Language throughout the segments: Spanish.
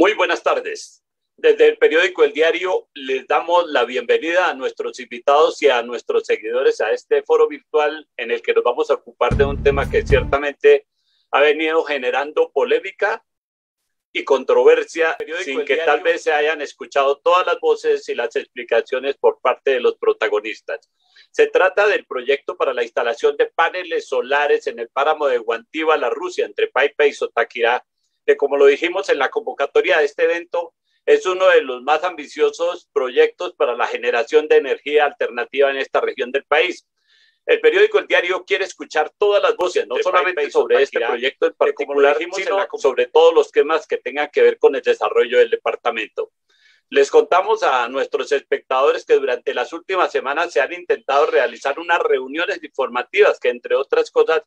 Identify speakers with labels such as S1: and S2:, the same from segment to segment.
S1: Muy buenas tardes. Desde el periódico El Diario les damos la bienvenida a nuestros invitados y a nuestros seguidores a este foro virtual en el que nos vamos a ocupar de un tema que ciertamente ha venido generando polémica y controversia sin que tal vez se hayan escuchado todas las voces y las explicaciones por parte de los protagonistas. Se trata del proyecto para la instalación de paneles solares en el páramo de Guantíbala, Rusia, entre Paipa y Sotaquirá, que como lo dijimos en la convocatoria de este evento, es uno de los más ambiciosos proyectos para la generación de energía alternativa en esta región del país. El periódico El Diario quiere escuchar todas las voces, no solamente sobre este proyecto en particular, sino sobre todos los temas que tengan que ver con el desarrollo del departamento. Les contamos a nuestros espectadores que durante las últimas semanas se han intentado realizar unas reuniones informativas que, entre otras cosas,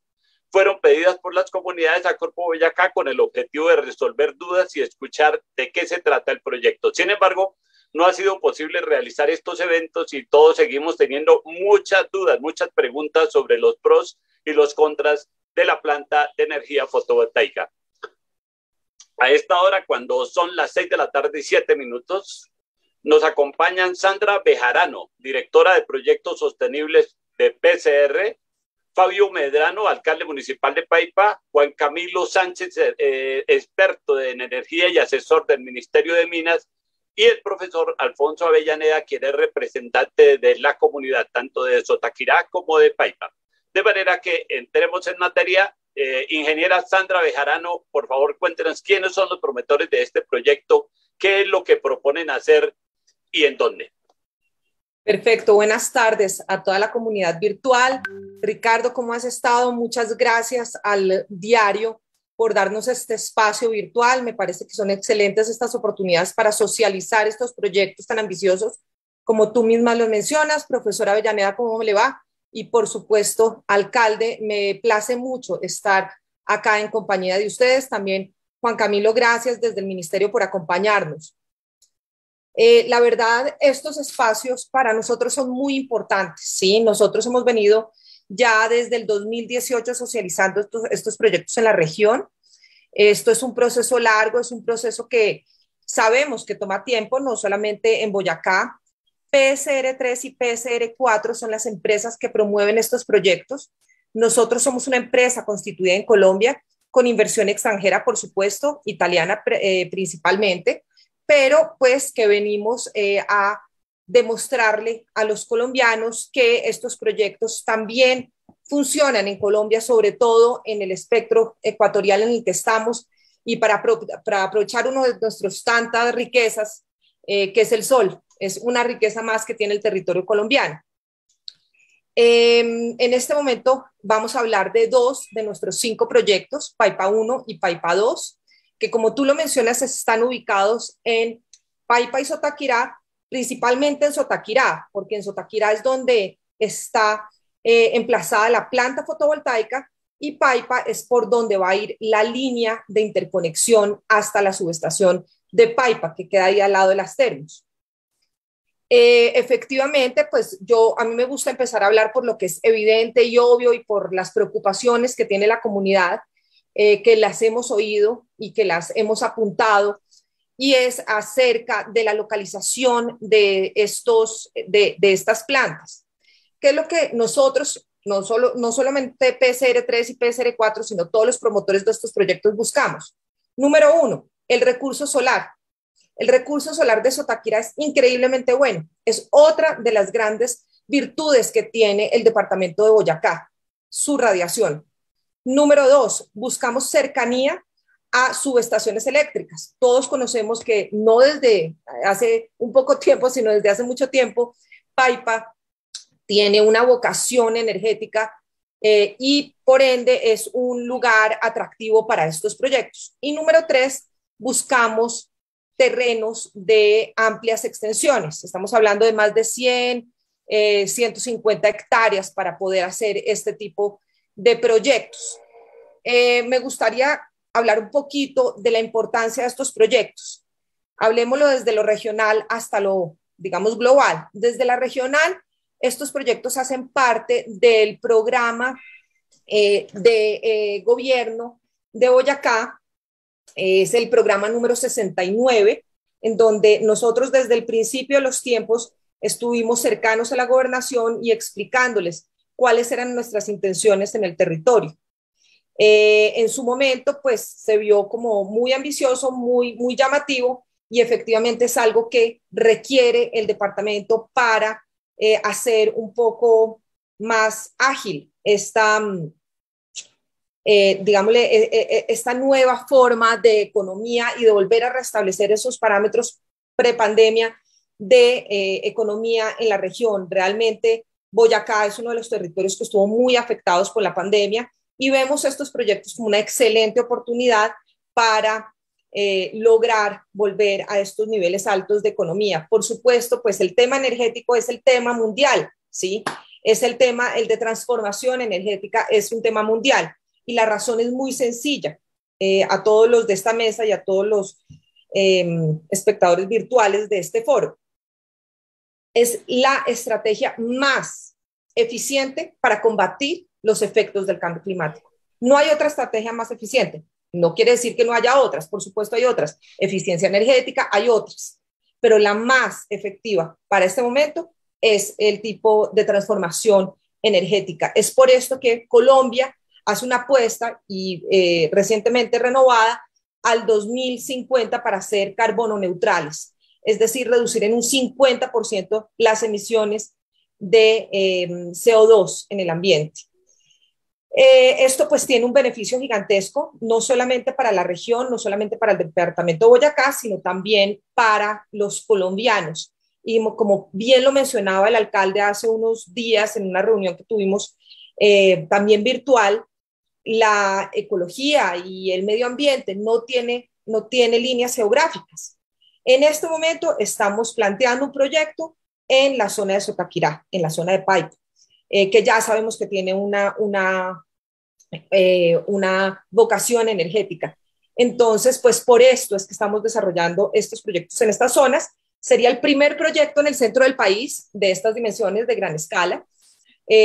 S1: fueron pedidas por las comunidades a Corpo Boyacá con el objetivo de resolver dudas y escuchar de qué se trata el proyecto. Sin embargo, no ha sido posible realizar estos eventos y todos seguimos teniendo muchas dudas, muchas preguntas sobre los pros y los contras de la planta de energía fotovoltaica. A esta hora, cuando son las 6 de la tarde y 7 minutos, nos acompañan Sandra Bejarano, directora de Proyectos Sostenibles de PCR, Fabio Medrano, alcalde municipal de Paipa, Juan Camilo Sánchez, experto en energía y asesor del Ministerio de Minas, y el profesor Alfonso Avellaneda, quien es representante de la comunidad, tanto de Sotaquirá como de Paipa. De manera que entremos en materia. Ingeniera Sandra Bejarano, por favor, cuéntenos quiénes son los promotores de este proyecto, qué es lo que proponen hacer y en dónde.
S2: Perfecto, buenas tardes a toda la comunidad virtual. Ricardo, ¿cómo has estado? Muchas gracias al diario por darnos este espacio virtual. Me parece que son excelentes estas oportunidades para socializar estos proyectos tan ambiciosos, como tú misma lo mencionas. Profesora Avellaneda, ¿cómo le va? Y por supuesto, alcalde, me place mucho estar acá en compañía de ustedes. También, Juan Camilo, gracias desde el Ministerio por acompañarnos. La verdad, estos espacios para nosotros son muy importantes, ¿sí? Nosotros hemos venido ya desde el 2018 socializando estos proyectos en la región. Esto es un proceso largo, es un proceso que sabemos que toma tiempo, no solamente en Boyacá. PSR3 y PSR4 son las empresas que promueven estos proyectos. Nosotros somos una empresa constituida en Colombia, con inversión extranjera, por supuesto, italiana principalmente, pero pues que venimos a demostrarle a los colombianos que estos proyectos también funcionan en Colombia, sobre todo en el espectro ecuatorial en el que estamos, y para aprovechar uno de nuestras tantas riquezas, que es el sol. Es una riqueza más que tiene el territorio colombiano. En este momento vamos a hablar de 2 de nuestros 5 proyectos, Paipa 1 y Paipa 2, que como tú lo mencionas están ubicados en Paipa y Sotaquirá, principalmente en Sotaquirá, porque en Sotaquirá es donde está emplazada la planta fotovoltaica, y Paipa es por donde va a ir la línea de interconexión hasta la subestación de Paipa, que queda ahí al lado de las termos. Efectivamente, pues a mí me gusta empezar a hablar por lo que es evidente y obvio y por las preocupaciones que tiene la comunidad, que las hemos oído y que las hemos apuntado, y es acerca de la localización de estas plantas. ¿Qué es lo que nosotros, no solamente PSR3 y PSR4, sino todos los promotores de estos proyectos buscamos? Número 1, el recurso solar. El recurso solar de Sotaquirá es increíblemente bueno. Es otra de las grandes virtudes que tiene el departamento de Boyacá, su radiación. Número 2, buscamos cercanía a subestaciones eléctricas. Todos conocemos que no desde hace un poco tiempo, sino desde hace mucho tiempo, Paipa tiene una vocación energética y por ende es un lugar atractivo para estos proyectos. Y número 3, buscamos terrenos de amplias extensiones. Estamos hablando de más de 100, 150 hectáreas para poder hacer este tipo de proyectos. Me gustaría hablar un poquito de la importancia de estos proyectos. Hablemoslo desde lo regional hasta lo, digamos, global. Desde la regional, estos proyectos hacen parte del programa de gobierno de Boyacá, Es el programa número 69, en donde nosotros desde el principio de los tiempos estuvimos cercanos a la gobernación y explicándoles cuáles eran nuestras intenciones en el territorio. En su momento, pues se vio como muy ambicioso, muy llamativo, y efectivamente es algo que requiere el departamento para hacer un poco más ágil esta, digámosle, esta nueva forma de economía y de volver a restablecer esos parámetros prepandemia de economía en la región. Realmente Boyacá es uno de los territorios que estuvo muy afectados por la pandemia y vemos estos proyectos como una excelente oportunidad para lograr volver a estos niveles altos de economía. Por supuesto, pues el tema energético es el tema mundial, ¿sí? Es el tema, el de transformación energética es un tema mundial y la razón es muy sencilla. A todos los de esta mesa y a todos los espectadores virtuales de este foro. Es la estrategia más eficiente para combatir los efectos del cambio climático. No hay otra estrategia más eficiente. No quiere decir que no haya otras, por supuesto hay otras. Eficiencia energética, hay otras. Pero la más efectiva para este momento es el tipo de transformación energética. Es por esto que Colombia hace una apuesta y recientemente renovada al 2050 para ser carbono neutrales, es decir, reducir en un 50% las emisiones de CO2 en el ambiente. Esto pues tiene un beneficio gigantesco, no solamente para la región, no solamente para el departamento de Boyacá, sino también para los colombianos. Y como bien lo mencionaba el alcalde hace unos días en una reunión que tuvimos también virtual, la ecología y el medio ambiente no tiene líneas geográficas. En este momento estamos planteando un proyecto en la zona de Sotaquirá, en la zona de Paipa, que ya sabemos que tiene una vocación energética. Entonces, pues por esto es que estamos desarrollando estos proyectos en estas zonas. Sería el primer proyecto en el centro del país de estas dimensiones de gran escala.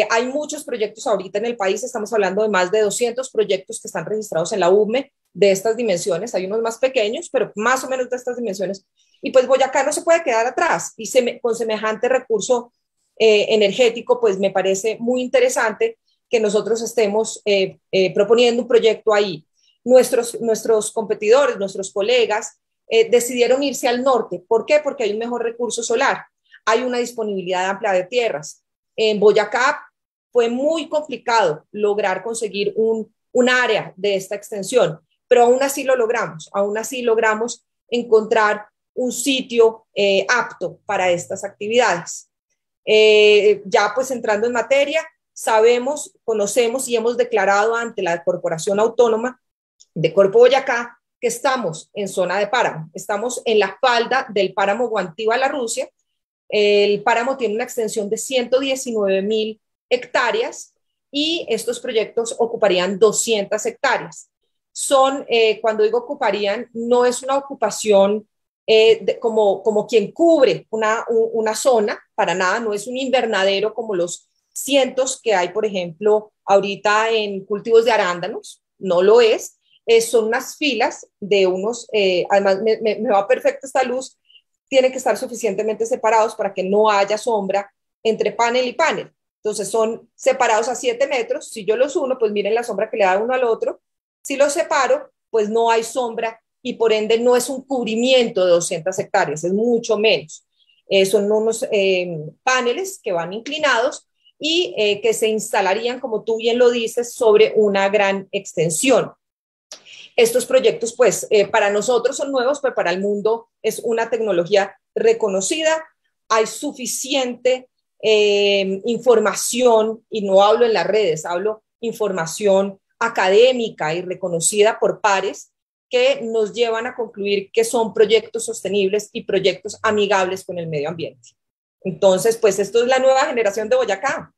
S2: Hay muchos proyectos ahorita en el país, estamos hablando de más de 200 proyectos que están registrados en la UME de estas dimensiones, hay unos más pequeños, pero más o menos de estas dimensiones, y pues Boyacá no se puede quedar atrás, y con semejante recurso energético, pues me parece muy interesante que nosotros estemos proponiendo un proyecto ahí. Nuestros competidores, nuestros colegas, decidieron irse al norte. ¿Por qué? Porque hay un mejor recurso solar, hay una disponibilidad amplia de tierras. En Boyacá fue muy complicado lograr conseguir un área de esta extensión, pero aún así logramos encontrar un sitio apto para estas actividades. Ya pues entrando en materia, sabemos, conocemos y hemos declarado ante la Corporación Autónoma de Corpo Boyacá que estamos en zona de páramo, estamos en la falda del páramo Guantíbal, la Rusia. El páramo tiene una extensión de 119.000 hectáreas y estos proyectos ocuparían 200 hectáreas. Cuando digo ocuparían, no es una ocupación como quien cubre una zona, para nada, no es un invernadero como los cientos que hay, por ejemplo, ahorita en cultivos de arándanos, no lo es. Son unas filas de unos, además me va perfecta esta luz, tienen que estar suficientemente separados para que no haya sombra entre panel y panel. Entonces son separados a 7 metros. Si yo los uno, pues miren la sombra que le da uno al otro. Si los separo, pues no hay sombra y por ende no es un cubrimiento de 200 hectáreas, es mucho menos. Son unos paneles que van inclinados y que se instalarían, como tú bien lo dices, sobre una gran extensión. Estos proyectos, pues, para nosotros son nuevos, pero para el mundo es una tecnología reconocida. Hay suficiente información, y no hablo en las redes, hablo información académica y reconocida por pares que nos llevan a concluir que son proyectos sostenibles y proyectos amigables con el medio ambiente. Entonces, pues, esto es la nueva generación de Boyacá.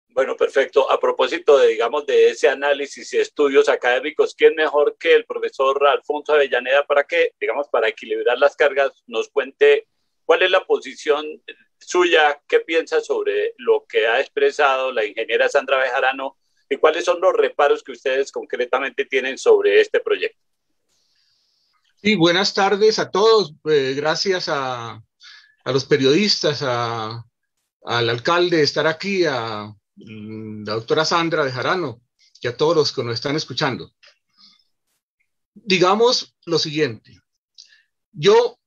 S1: Bueno, perfecto. A propósito de, digamos, de ese análisis y estudios académicos, ¿quién mejor que el profesor Alfonso Avellaneda para que, digamos, para equilibrar las cargas, nos cuente cuál es la posición suya, qué piensa sobre lo que ha expresado la ingeniera Sandra Bejarano y cuáles son los reparos que ustedes concretamente tienen sobre este proyecto?
S3: Sí, buenas tardes a todos. Gracias a los periodistas, al alcalde de estar aquí, a la doctora Sandra de Jarano y a todos los que nos están escuchando. Digamos lo siguiente, yo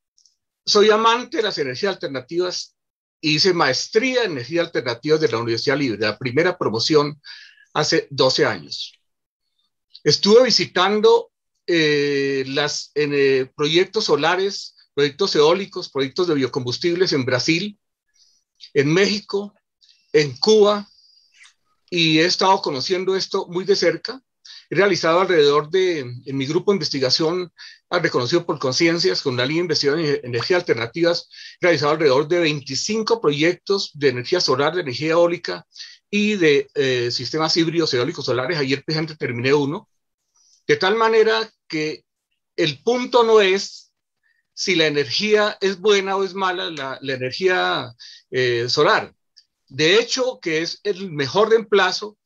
S3: soy amante de las energías alternativas y hice maestría en energías alternativas de la Universidad Libre, la primera promoción hace 12 años. Estuve visitando proyectos solares, proyectos eólicos, proyectos de biocombustibles en Brasil, en México, en Cuba, y he estado conociendo esto muy de cerca. He realizado en mi grupo de investigación, reconocido por Conciencias, con la línea de investigación en energías alternativas, he realizado alrededor de 25 proyectos de energía solar, de energía eólica y de sistemas híbridos eólicos solares. Ayer precisamente terminé uno, de tal manera que el punto no es si la energía es buena o es mala, la energía solar. De hecho, que es el mejor reemplazo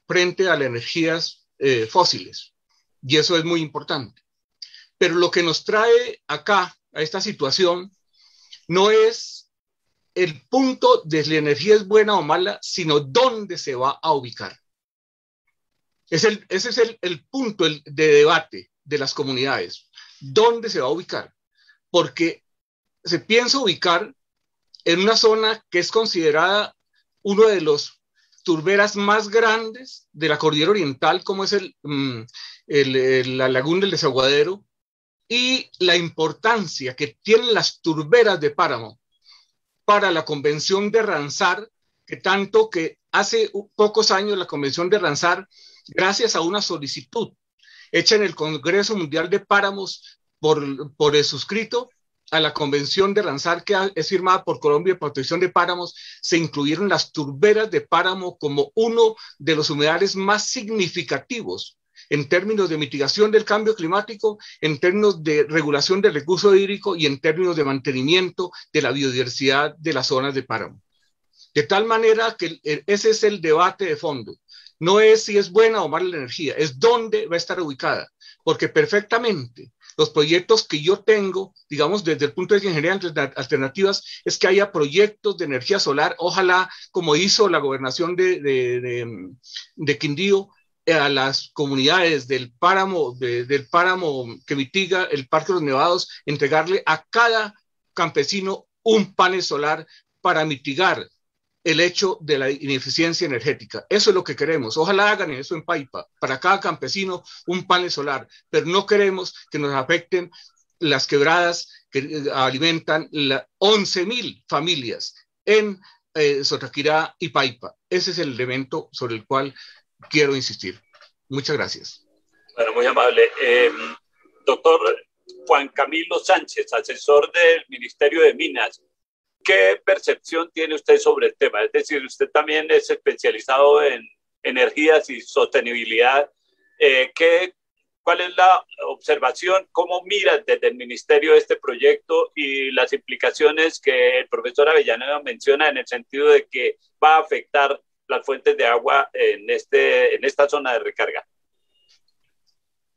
S3: frente a las energías fósiles. Y eso es muy importante. Pero lo que nos trae acá, a esta situación, no es el punto de si la energía es buena o mala, sino dónde se va a ubicar. Ese es el punto de debate de las comunidades. ¿Dónde se va a ubicar? Porque se piensa ubicar en una zona que es considerada uno de los turberas más grandes de la cordillera oriental, como es la laguna del Desaguadero, y la importancia que tienen las turberas de páramo para la convención de Ramsar, que hace pocos años la convención de Ramsar, gracias a una solicitud hecha en el Congreso Mundial de Páramos por el suscrito a la convención de Ramsar, que es firmada por Colombia de Protección de Páramos, se incluyeron las turberas de páramo como uno de los humedales más significativos en términos de mitigación del cambio climático, en términos de regulación del recurso hídrico y en términos de mantenimiento de la biodiversidad de las zonas de páramo. De tal manera que ese es el debate de fondo. No es si es buena o mala la energía, es dónde va a estar ubicada, porque perfectamente los proyectos que yo tengo, digamos, desde el punto de vista de ingeniería alternativas, es que haya proyectos de energía solar, ojalá, como hizo la gobernación de Quindío, a las comunidades del páramo que mitiga el Parque de los Nevados, entregarle a cada campesino un panel solar para mitigar el hecho de la ineficiencia energética. Eso es lo que queremos. Ojalá hagan eso en Paipa, para cada campesino un panel solar, pero no queremos que nos afecten las quebradas que alimentan 11.000 familias en Sotaquirá y Paipa. Ese es el elemento sobre el cual quiero insistir. Muchas gracias.
S1: Bueno, muy amable. Doctor Juan Camilo Sánchez, asesor del Ministerio de Minas, ¿qué percepción tiene usted sobre el tema? Es decir, usted también es especializado en energías y sostenibilidad. ¿Cuál es la observación? ¿Cómo mira desde el Ministerio este proyecto y las implicaciones que el profesor Avellaneda menciona en el sentido de que va a afectar las fuentes de agua en esta zona de recarga?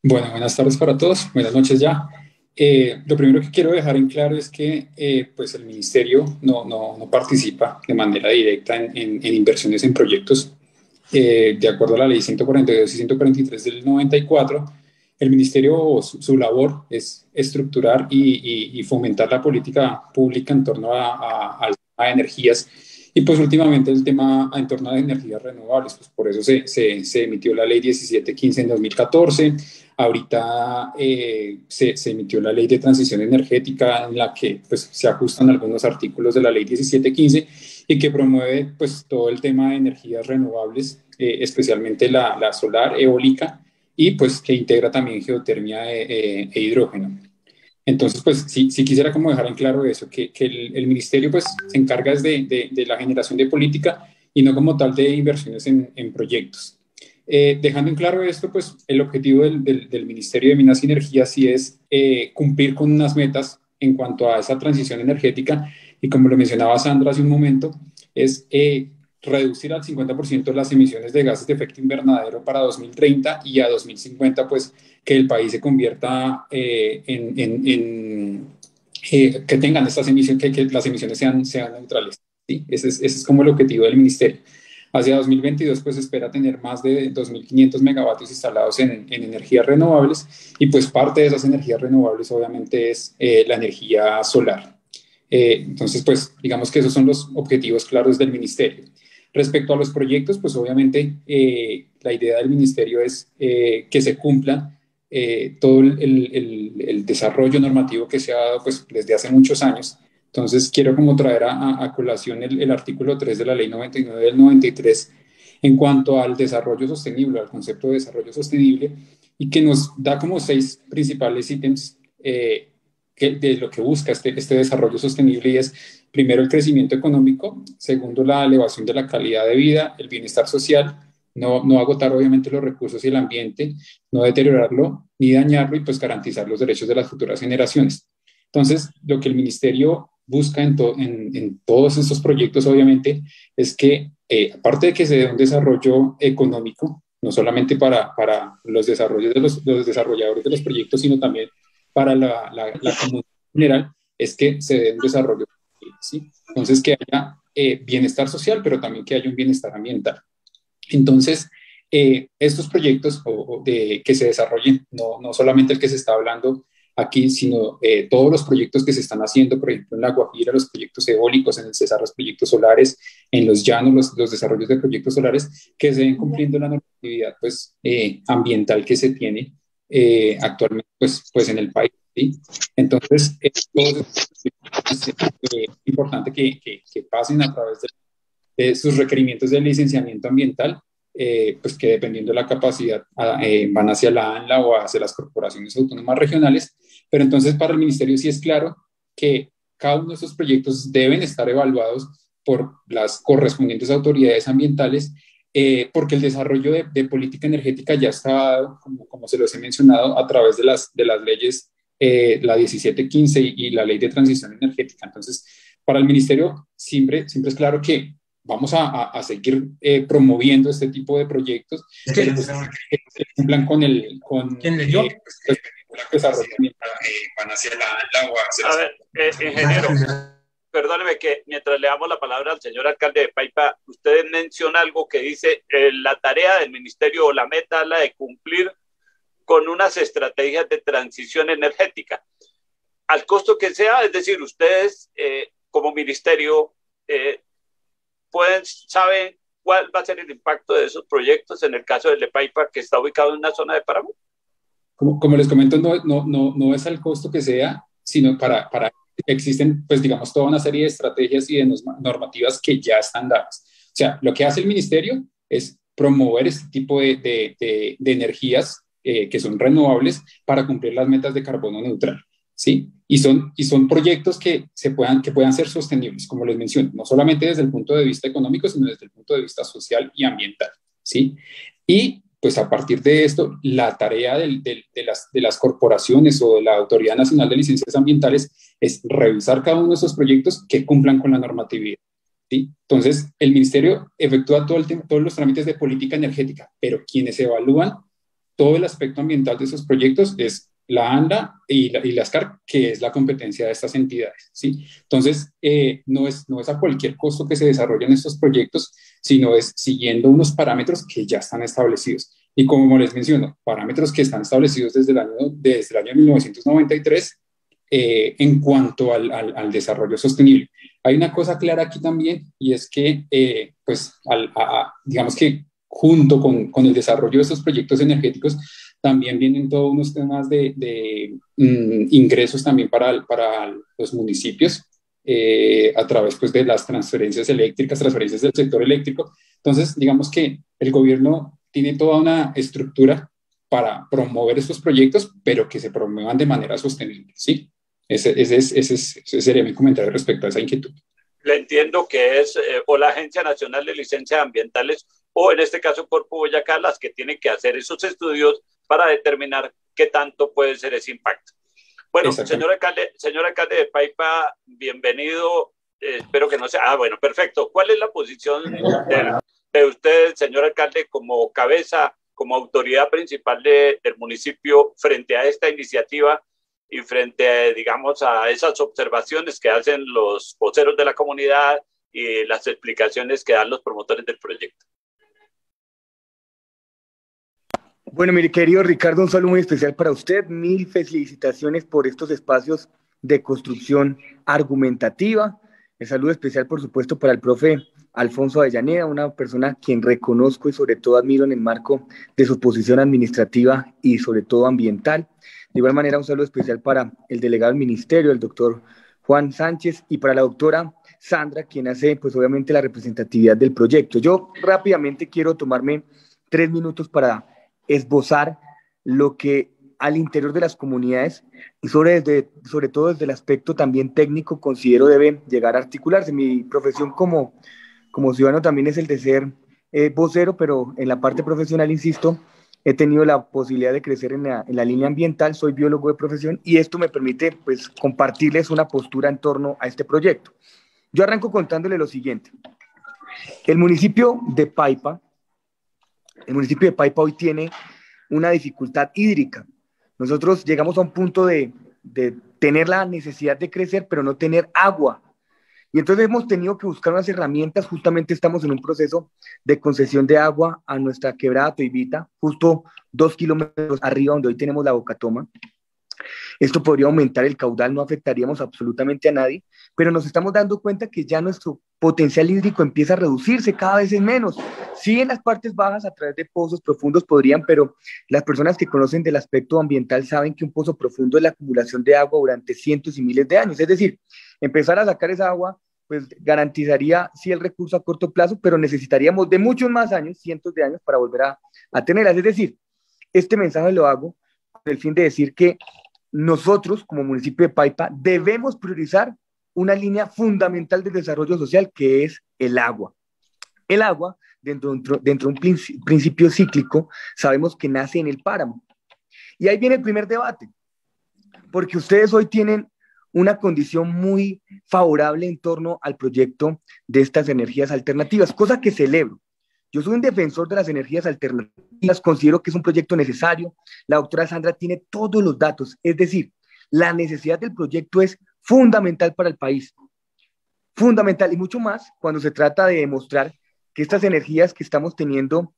S4: Bueno, buenas tardes para todos, buenas noches ya. Lo primero que quiero dejar en claro es que pues el Ministerio no participa de manera directa en inversiones en proyectos. De acuerdo a la ley 142 y 143 del 94, el Ministerio, su labor es estructurar y fomentar la política pública en torno a energías y pues últimamente el tema en torno a energías renovables. Pues por eso se emitió la ley 1715 en 2014. Ahorita se emitió la ley de transición energética en la que pues, se ajustan algunos artículos de la ley 1715 y que promueve pues, todo el tema de energías renovables, especialmente la solar, eólica, y pues que integra también geotermia e hidrógeno. Entonces, pues sí quisiera como dejar en claro eso, que el ministerio pues se encarga de la generación de política y no como tal de inversiones en proyectos. Dejando en claro esto, pues el objetivo del Ministerio de Minas y Energía sí es cumplir con unas metas en cuanto a esa transición energética y como lo mencionaba Sandra hace un momento, es reducir al 50% las emisiones de gases de efecto invernadero para 2030 y a 2050, pues que el país se convierta que tengan estas emisiones, que las emisiones sean neutrales. ¿Sí? Ese es como el objetivo del ministerio. Hacia 2022, pues espera tener más de 2.500 megavatios instalados en energías renovables y pues parte de esas energías renovables obviamente es la energía solar. Entonces, pues digamos que esos son los objetivos claros del ministerio. Respecto a los proyectos, pues obviamente la idea del ministerio es que se cumpla todo el desarrollo normativo que se ha dado pues, desde hace muchos años. Entonces, quiero como traer a colación el artículo 3 de la Ley 99 del 93 en cuanto al desarrollo sostenible, al concepto de desarrollo sostenible, y que nos da como 6 principales ítems de lo que busca este desarrollo sostenible, y es primero el crecimiento económico, segundo la elevación de la calidad de vida, el bienestar social, no agotar obviamente los recursos y el ambiente, no deteriorarlo ni dañarlo y pues garantizar los derechos de las futuras generaciones. Entonces, lo que el ministerio busca en todos estos proyectos obviamente es que aparte de que se dé un desarrollo económico, no solamente para los desarrollos de los desarrolladores de los proyectos, sino también para la comunidad en general, es que se dé un desarrollo, ¿sí? Entonces, que haya bienestar social, pero también que haya un bienestar ambiental. Entonces, estos proyectos que se desarrollen, no solamente el que se está hablando aquí, sino todos los proyectos que se están haciendo, por ejemplo, en La Guajira, los proyectos eólicos, en el Cesar, los proyectos solares, en los llanos, los desarrollos de proyectos solares, que se ven cumpliendo la normatividad pues, ambiental que se tiene actualmente pues en el país. ¿Sí? Entonces, es importante que pasen a través de sus requerimientos de licenciamiento ambiental, pues que dependiendo de la capacidad van hacia la ANLA o hacia las corporaciones autónomas regionales, pero entonces para el ministerio sí es claro que cada uno de estos proyectos deben estar evaluados por las correspondientes autoridades ambientales, porque el desarrollo de política energética ya está dado, como se los he mencionado, a través de las leyes, la 1715 y la ley de transición energética. Entonces, para el ministerio siempre es claro que vamos a seguir promoviendo este tipo de proyectos que cumplan con el desarrollo van hacia la o hacia
S1: a ver, ingeniero, perdóneme que mientras le damos la palabra al señor alcalde de Paipa, usted menciona algo que dice la tarea del ministerio o la meta es la de cumplir con unas estrategias de transición energética al costo que sea, es decir, ustedes como ministerio saben cuál va a ser el impacto de esos proyectos en el caso del de Paipa, que está ubicado en una zona de páramo.
S4: Como les comento, no es al costo que sea, sino existen, pues digamos, toda una serie de estrategias y de normativas que ya están dadas. O sea, lo que hace el ministerio es promover este tipo de energías que son renovables para cumplir las metas de carbono neutral, ¿sí? Y son proyectos que puedan ser sostenibles, como les menciono, no solamente desde el punto de vista económico, sino desde el punto de vista social y ambiental, ¿sí? Y pues a partir de esto, la tarea de las corporaciones o de la Autoridad Nacional de Licencias Ambientales es revisar cada uno de esos proyectos que cumplan con la normatividad, ¿sí? Entonces, el ministerio efectúa todos los trámites de política energética, pero quienes evalúan todo el aspecto ambiental de esos proyectos es la ANLA y la SCAR, que es la competencia de estas entidades, ¿sí? Entonces, no es a cualquier costo que se desarrollen estos proyectos, sino es siguiendo unos parámetros que ya están establecidos. Y como les menciono, parámetros que están establecidos desde el año 1993 en cuanto al desarrollo sostenible. Hay una cosa clara aquí también, y es que, digamos que junto con el desarrollo de estos proyectos energéticos, también vienen todos unos temas de ingresos también para los municipios a través pues, de las transferencias eléctricas, transferencias del sector eléctrico. Entonces, digamos que el gobierno tiene toda una estructura para promover estos proyectos, pero que se promuevan de manera sostenible, ¿sí? Ese sería mi comentario respecto a esa inquietud.
S1: Le entiendo que es o la Agencia Nacional de Licencias Ambientales o en este caso Corpo Boyacá las que tienen que hacer esos estudios para determinar qué tanto puede ser ese impacto. Bueno, señor alcalde de Paipa, bienvenido. espero que no sea. Ah, bueno, perfecto. ¿Cuál es la posición de usted, señor alcalde, como cabeza, como autoridad principal del municipio frente a esta iniciativa y frente, digamos, a esas observaciones que hacen los voceros de la comunidad y las explicaciones que dan los promotores del proyecto?
S5: Bueno, mi querido Ricardo, un saludo muy especial para usted. Mil felicitaciones por estos espacios de construcción argumentativa. El saludo especial, por supuesto, para el profe Alfonso Avellaneda, una persona a quien reconozco y sobre todo admiro en el marco de su posición administrativa y sobre todo ambiental. De igual manera, un saludo especial para el delegado del ministerio, el doctor Juan Sánchez, y para la doctora Sandra, quien hace, pues obviamente, la representatividad del proyecto. Yo rápidamente quiero tomarme 3 minutos para esbozar lo que al interior de las comunidades y sobre todo desde el aspecto también técnico considero debe llegar a articularse. Mi profesión como ciudadano también es el de ser vocero, pero en la parte profesional, insisto, he tenido la posibilidad de crecer en la línea ambiental, soy biólogo de profesión y esto me permite pues compartirles una postura en torno a este proyecto. Yo arranco contándole lo siguiente. El municipio de Paipa hoy tiene una dificultad hídrica. Nosotros llegamos a un punto de tener la necesidad de crecer, pero no tener agua. Y entonces hemos tenido que buscar unas herramientas. Justamente estamos en un proceso de concesión de agua a nuestra quebrada Toibita, justo 2 kilómetros arriba donde hoy tenemos la Bocatoma. Esto podría aumentar el caudal, no afectaríamos absolutamente a nadie, pero nos estamos dando cuenta que ya nuestro potencial hídrico empieza a reducirse, cada vez es menos. Sí, en las partes bajas a través de pozos profundos podrían, pero las personas que conocen del aspecto ambiental saben que un pozo profundo es la acumulación de agua durante cientos y miles de años. Es decir, empezar a sacar esa agua pues garantizaría sí el recurso a corto plazo, pero necesitaríamos de muchos más años, cientos de años, para volver a tenerlas. Es decir, este mensaje lo hago con el fin de decir que nosotros, como municipio de Paipa, debemos priorizar una línea fundamental de desarrollo social, que es el agua. El agua, dentro de un principio cíclico, sabemos que nace en el páramo. Y ahí viene el primer debate, porque ustedes hoy tienen una condición muy favorable en torno al proyecto de estas energías alternativas, cosa que celebro. Yo soy un defensor de las energías alternativas, considero que es un proyecto necesario. La doctora Sandra tiene todos los datos, es decir, la necesidad del proyecto es fundamental para el país, fundamental y mucho más cuando se trata de demostrar que estas energías que estamos teniendo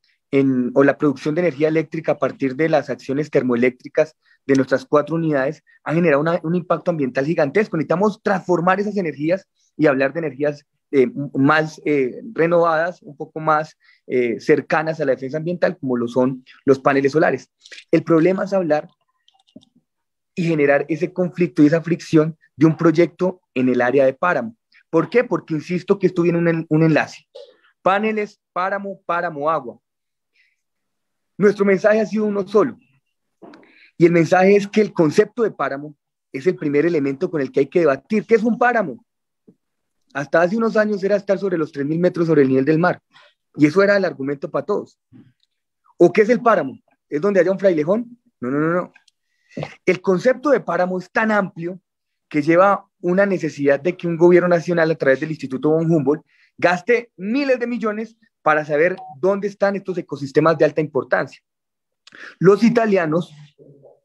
S5: o la producción de energía eléctrica a partir de las acciones termoeléctricas de nuestras 4 unidades ha generado un impacto ambiental gigantesco. Necesitamos transformar esas energías y hablar de energías más renovadas, un poco más cercanas a la defensa ambiental, como lo son los paneles solares. El problema es hablar y generar ese conflicto y esa fricción de un proyecto en el área de páramo. ¿Por qué? Porque insisto que esto viene un enlace. Paneles, páramo, páramo, agua. Nuestro mensaje ha sido uno solo. Y el mensaje es que el concepto de páramo es el primer elemento con el que hay que debatir. ¿Qué es un páramo? Hasta hace unos años era estar sobre los 3.000 metros sobre el nivel del mar. Y eso era el argumento para todos. ¿O qué es el páramo? ¿Es donde haya un frailejón? No. El concepto de páramo es tan amplio que lleva una necesidad de que un gobierno nacional a través del Instituto von Humboldt gaste miles de millones para saber dónde están estos ecosistemas de alta importancia. Los italianos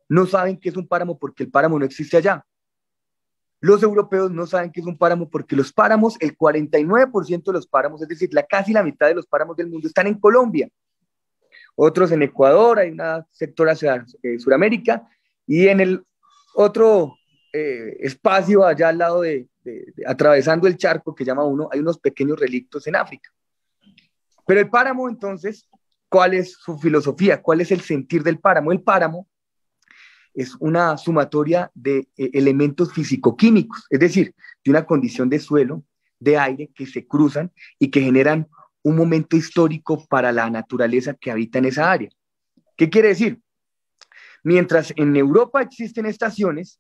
S5: no saben qué es un páramo porque el páramo no existe allá. Los europeos no saben qué es un páramo porque los páramos, el 49% de los páramos, es decir, casi la mitad de los páramos del mundo están en Colombia. Otros en Ecuador, hay una sector hacia Sudamérica, y en el otro espacio allá al lado atravesando el charco que llama uno, hay unos pequeños relictos en África. Pero el páramo, entonces, ¿cuál es su filosofía? ¿Cuál es el sentir del páramo? El páramo es una sumatoria de elementos físico-químicos, es decir, de una condición de suelo, de aire que se cruzan y que generan un momento histórico para la naturaleza que habita en esa área. ¿Qué quiere decir? Mientras en Europa existen estaciones,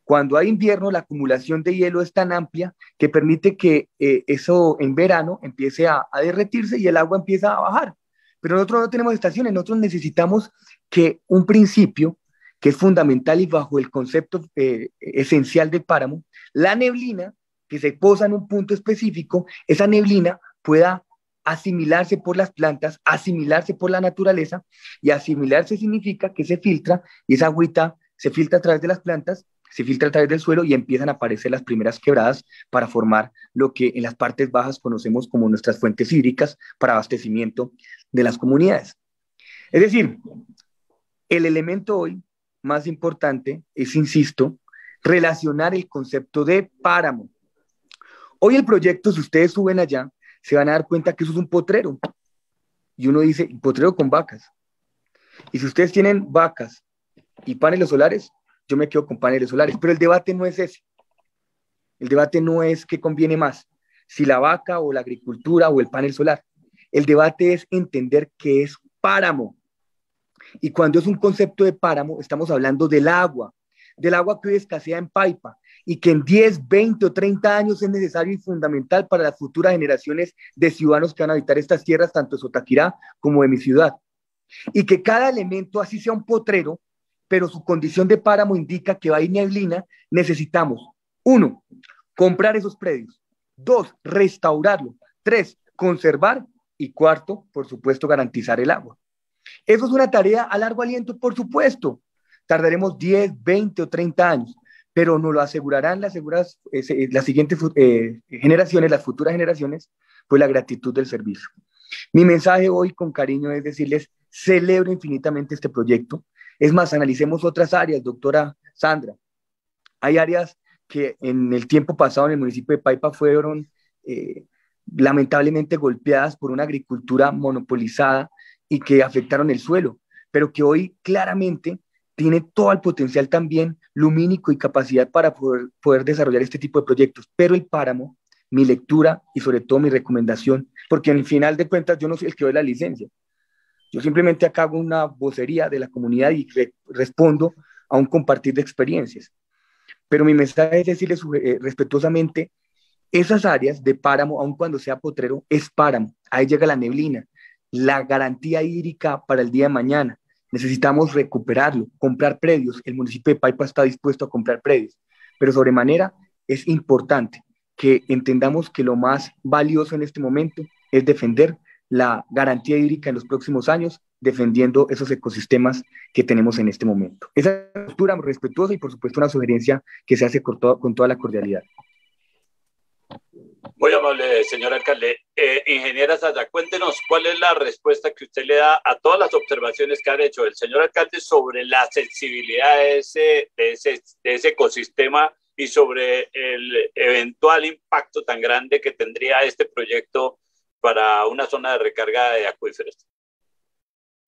S5: cuando hay invierno, la acumulación de hielo es tan amplia que permite que eso en verano empiece a derretirse y el agua empieza a bajar. Pero nosotros no tenemos estaciones, nosotros necesitamos que un principio que es fundamental y bajo el concepto esencial del páramo, la neblina que se posa en un punto específico, esa neblina pueda asimilarse por las plantas, asimilarse por la naturaleza, y asimilarse significa que se filtra y esa agüita se filtra a través de las plantas, se filtra a través del suelo y empiezan a aparecer las primeras quebradas para formar lo que en las partes bajas conocemos como nuestras fuentes hídricas para abastecimiento de las comunidades. Es decir, el elemento hoy más importante es, insisto, relacionar el concepto de páramo. Hoy el proyecto, si ustedes suben allá, se van a dar cuenta que eso es un potrero. Y uno dice, potrero con vacas. Y si ustedes tienen vacas y paneles solares, yo me quedo con paneles solares. Pero el debate no es ese. El debate no es qué conviene más, si la vaca o la agricultura o el panel solar. El debate es entender qué es páramo. Y cuando es un concepto de páramo, estamos hablando del agua que hoy escasea en Paipa y que en 10, 20 o 30 años es necesario y fundamental para las futuras generaciones de ciudadanos que van a habitar estas tierras, tanto de Sotaquirá como de mi ciudad. Y que cada elemento, así sea un potrero, pero su condición de páramo indica que va a ir neblina, necesitamos, 1, comprar esos predios, 2, restaurarlo, 3, conservar y 4, por supuesto, garantizar el agua. Eso es una tarea a largo aliento, por supuesto. Tardaremos 10, 20 o 30 años, pero nos lo asegurarán las siguientes generaciones, las futuras generaciones, pues la gratitud del servicio. Mi mensaje hoy con cariño es decirles, celebro infinitamente este proyecto. Es más, analicemos otras áreas, doctora Sandra. Hay áreas que en el tiempo pasado en el municipio de Paipa fueron lamentablemente golpeadas por una agricultura monopolizada y que afectaron el suelo, pero que hoy claramente tiene todo el potencial también lumínico y capacidad para poder desarrollar este tipo de proyectos. Pero el páramo, mi lectura y sobre todo mi recomendación, porque al final de cuentas yo no soy el que doy la licencia. Yo simplemente acá hago una vocería de la comunidad y respondo a un compartir de experiencias. Pero mi mensaje es decirles respetuosamente, esas áreas de páramo, aun cuando sea potrero, es páramo. Ahí llega la neblina, la garantía hídrica para el día de mañana. Necesitamos recuperarlo, comprar predios. El municipio de Paipa está dispuesto a comprar predios, pero sobremanera es importante que entendamos que lo más valioso en este momento es defender la garantía hídrica en los próximos años, defendiendo esos ecosistemas que tenemos en este momento. Esa es una postura respetuosa y por supuesto una sugerencia que se hace con toda la cordialidad.
S1: Muy amable, señor alcalde. Ingeniera Saya, cuéntenos cuál es la respuesta que usted le da a todas las observaciones que ha hecho el señor alcalde sobre la sensibilidad de ese ecosistema y sobre el eventual impacto tan grande que tendría este proyecto para una zona de recarga de acuíferos.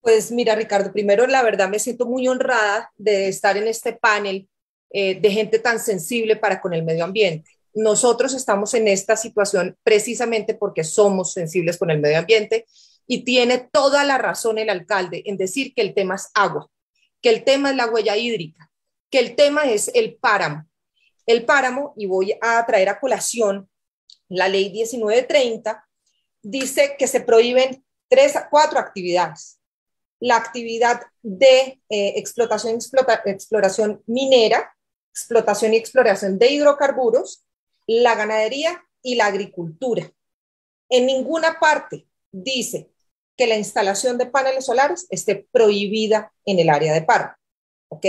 S2: Pues mira, Ricardo, primero la verdad me siento muy honrada de estar en este panel de gente tan sensible para con el medio ambiente. Nosotros estamos en esta situación precisamente porque somos sensibles con el medio ambiente y tiene toda la razón el alcalde en decir que el tema es agua, que el tema es la huella hídrica, que el tema es el páramo. El páramo, y voy a traer a colación la ley 1930, dice que se prohíben 4 actividades. La actividad de exploración minera, explotación y exploración de hidrocarburos, la ganadería y la agricultura. En ninguna parte dice que la instalación de paneles solares esté prohibida en el área de páramo, ¿ok?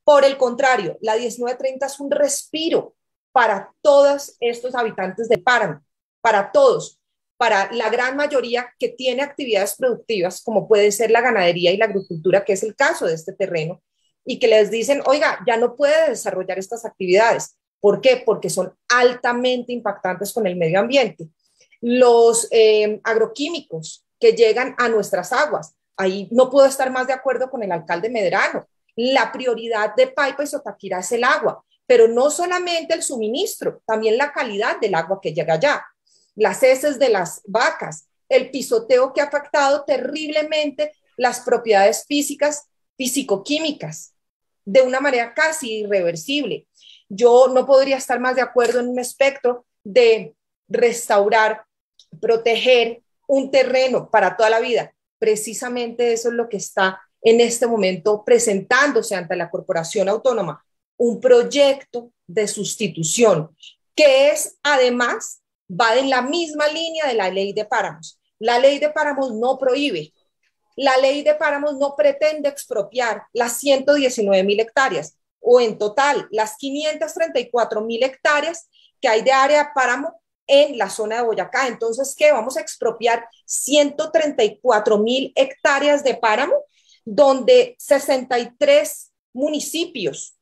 S2: Por el contrario, la 1930 es un respiro para todos estos habitantes del páramo, para todos, para la gran mayoría que tiene actividades productivas, como puede ser la ganadería y la agricultura, que es el caso de este terreno, y que les dicen, oiga, ya no puede desarrollar estas actividades. ¿Por qué? Porque son altamente impactantes con el medio ambiente. Los agroquímicos que llegan a nuestras aguas, ahí no puedo estar más de acuerdo con el alcalde Medrano. La prioridad de Paipa y Sotaquirá es el agua, pero no solamente el suministro, también la calidad del agua que llega allá. Las heces de las vacas, el pisoteo que ha afectado terriblemente las propiedades físicas, físico-químicas, de una manera casi irreversible. Yo no podría estar más de acuerdo en un aspecto de restaurar, proteger un terreno para toda la vida. Precisamente eso es lo que está en este momento presentándose ante la Corporación Autónoma, un proyecto de sustitución que es además, va en la misma línea de la ley de páramos. La ley de páramos no prohíbe, la ley de páramos no pretende expropiar las 119.000 hectáreas o en total las 534.000 hectáreas que hay de área de páramo en la zona de Boyacá. Entonces, ¿qué? Vamos a expropiar 134.000 hectáreas de páramo, donde 63 municipios,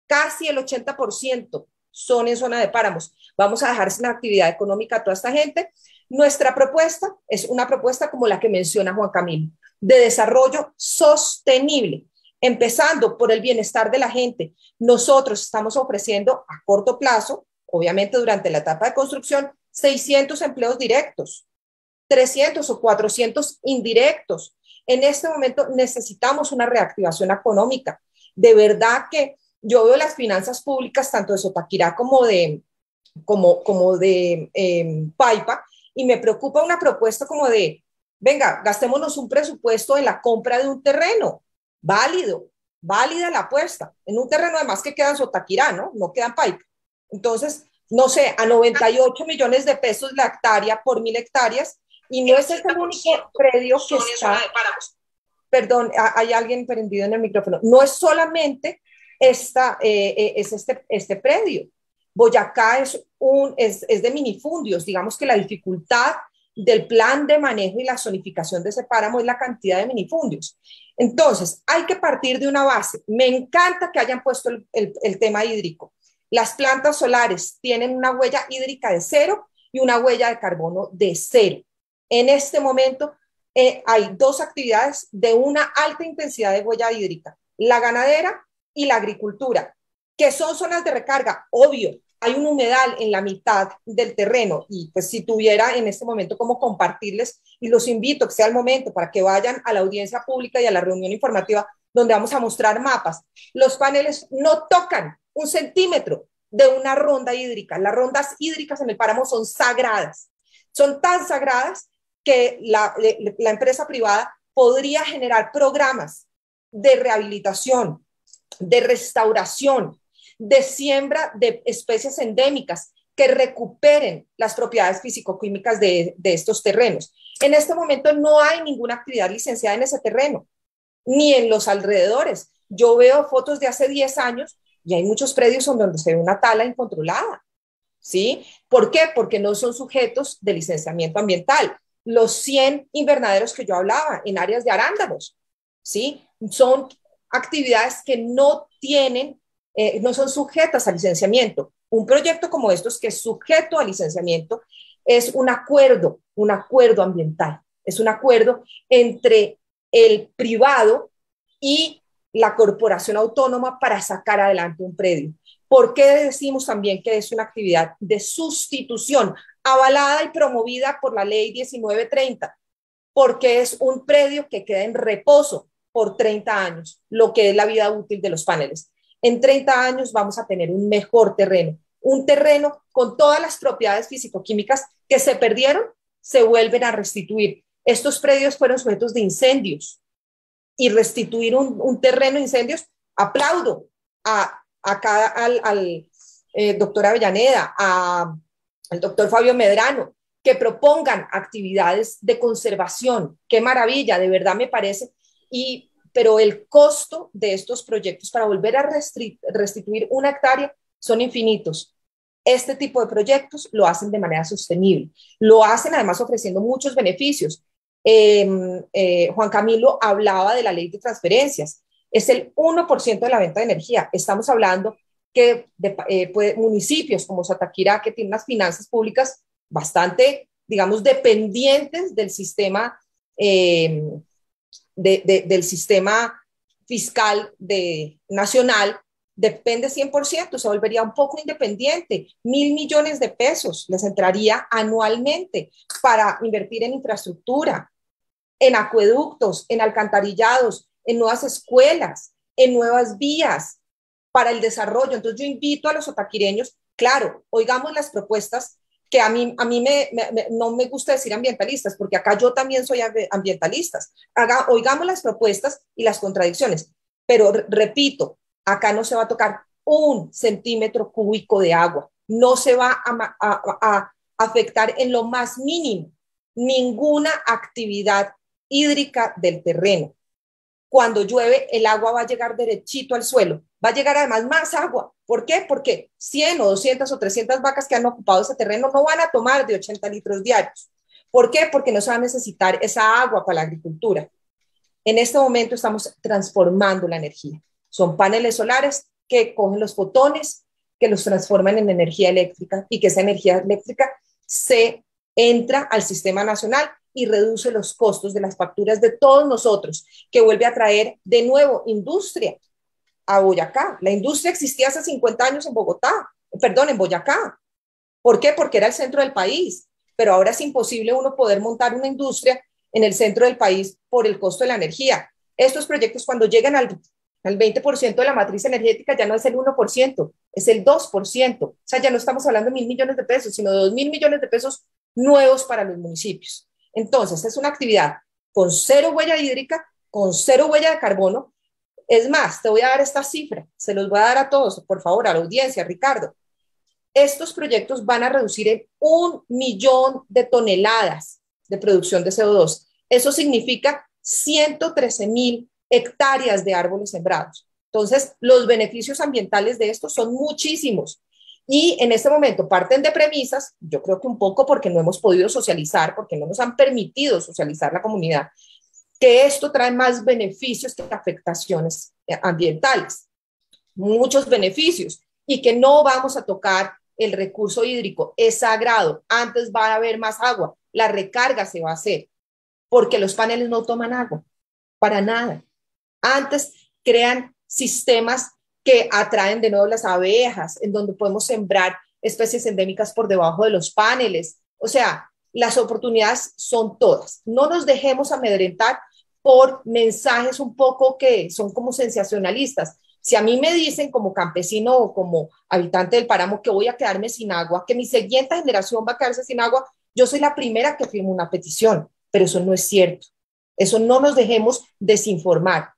S2: casi el 80%, son en zona de páramos. Vamos a dejar sin actividad económica a toda esta gente. Nuestra propuesta es una propuesta como la que menciona Juan Camilo, de desarrollo sostenible, empezando por el bienestar de la gente. Nosotros estamos ofreciendo a corto plazo, obviamente durante la etapa de construcción, 600 empleos directos, 300 o 400 indirectos. En este momento necesitamos una reactivación económica. De verdad que yo veo las finanzas públicas, tanto de Sotaquirá como de Paipa, y me preocupa una propuesta como de, venga, gastémonos un presupuesto en la compra de un terreno. Válido, válida la apuesta. En un terreno además que queda en Sotaquirá, ¿no? No queda en Paipa. Entonces, no sé, a 98 millones de pesos la hectárea por 1.000 hectáreas, y no es el único predio que está... Perdón, hay alguien prendido en el micrófono. No es solamente este predio. Boyacá es de minifundios. Digamos que la dificultad del plan de manejo y la zonificación de ese páramo es la cantidad de minifundios. Entonces, hay que partir de una base. Me encanta que hayan puesto el tema hídrico. Las plantas solares tienen una huella hídrica de 0 y una huella de carbono de 0. En este momento hay dos actividades de una alta intensidad de huella hídrica, la ganadera y la agricultura, que son zonas de recarga. Obvio, hay un humedal en la mitad del terreno, y pues si tuviera en este momento cómo compartirles, y los invito a que sea el momento para que vayan a la audiencia pública y a la reunión informativa donde vamos a mostrar mapas. Los paneles no tocan 1 centímetro de una ronda hídrica. Las rondas hídricas en el páramo son sagradas, son tan sagradas que la empresa privada podría generar programas de rehabilitación, de restauración, de siembra de especies endémicas que recuperen las propiedades físico-químicas de estos terrenos. En este momento no hay ninguna actividad licenciada en ese terreno, ni en los alrededores. Yo veo fotos de hace 10 años y hay muchos predios donde se ve una tala incontrolada, ¿sí? ¿Por qué? Porque no son sujetos de licenciamiento ambiental. Los 100 invernaderos que yo hablaba en áreas de arándanos, ¿sí? Son actividades que no tienen, no son sujetas a licenciamiento. Un proyecto como estos que es sujeto a licenciamiento es un acuerdo ambiental, es un acuerdo entre el privado y la corporación autónoma para sacar adelante un predio. ¿Por qué decimos también que es una actividad de sustitución avalada y promovida por la ley 1930? Porque es un predio que queda en reposo por 30 años, lo que es la vida útil de los paneles. En 30 años vamos a tener un mejor terreno, un terreno con todas las propiedades físico-químicas que se perdieron, se vuelven a restituir. Estos predios fueron sujetos de incendios, y restituir un terreno de incendios, aplaudo al doctor Avellaneda, al doctor Fabio Medrano, que propongan actividades de conservación. Qué maravilla, de verdad me parece. Pero el costo de estos proyectos para volver a restituir una hectárea son infinitos. Este tipo de proyectos lo hacen de manera sostenible, lo hacen además ofreciendo muchos beneficios. Juan Camilo hablaba de la ley de transferencias, es el 1% de la venta de energía. Estamos hablando que municipios como Sotaquirá, que tienen unas finanzas públicas bastante, digamos, dependientes del sistema, del sistema fiscal nacional, depende 100%, se volvería un poco independiente. 1.000 millones de pesos les entraría anualmente para invertir en infraestructura, en acueductos, en alcantarillados, en nuevas escuelas, en nuevas vías para el desarrollo. Entonces yo invito a los sotaquireños, claro, oigamos las propuestas, que a mí no me gusta decir ambientalistas, porque acá yo también soy ambientalista. Oigamos las propuestas y las contradicciones, pero repito, acá no se va a tocar 1 centímetro cúbico de agua. no se va a afectar en lo más mínimo ninguna actividad hídrica del terreno. Cuando llueve, el agua va a llegar derechito al suelo. Va a llegar además más agua. ¿Por qué? Porque 100 o 200 o 300 vacas que han ocupado ese terreno no van a tomar de 80 litros diarios. ¿Por qué? Porque no se va a necesitar esa agua para la agricultura. En este momento estamos transformando la energía. Son paneles solares que cogen los fotones, que los transforman en energía eléctrica y que esa energía eléctrica se entra al sistema nacional y reduce los costos de las facturas de todos nosotros, que vuelve a traer de nuevo industria a Boyacá. La industria existía hace 50 años en en Boyacá. ¿Por qué? Porque era el centro del país, pero ahora es imposible uno poder montar una industria en el centro del país por el costo de la energía. Estos proyectos cuando llegan al 20% de la matriz energética ya no es el 1%, es el 2%. O sea, ya no estamos hablando de 1.000 millones de pesos, sino de 2.000 millones de pesos nuevos para los municipios. Entonces, es una actividad con cero huella hídrica, con cero huella de carbono. Es más, te voy a dar esta cifra, se los voy a dar a todos, por favor, a la audiencia, Ricardo. Estos proyectos van a reducir en 1 millón de toneladas de producción de CO2. Eso significa 113.000 hectáreas de árboles sembrados. Entonces, los beneficios ambientales de esto son muchísimos. Y en este momento parten de premisas, yo creo que un poco porque no hemos podido socializar, porque no nos han permitido socializar la comunidad, que esto trae más beneficios que afectaciones ambientales, muchos beneficios, y que no vamos a tocar el recurso hídrico, es sagrado, antes va a haber más agua, la recarga se va a hacer, porque los paneles no toman agua, para nada. Antes crean sistemas que atraen de nuevo las abejas, en donde podemos sembrar especies endémicas por debajo de los paneles. O sea, las oportunidades son todas. No nos dejemos amedrentar por mensajes un poco que son como sensacionalistas. Si a mí me dicen como campesino o como habitante del páramo que voy a quedarme sin agua, que mi siguiente generación va a quedarse sin agua, yo soy la primera que firmo una petición, pero eso no es cierto. Eso no nos dejemos desinformar.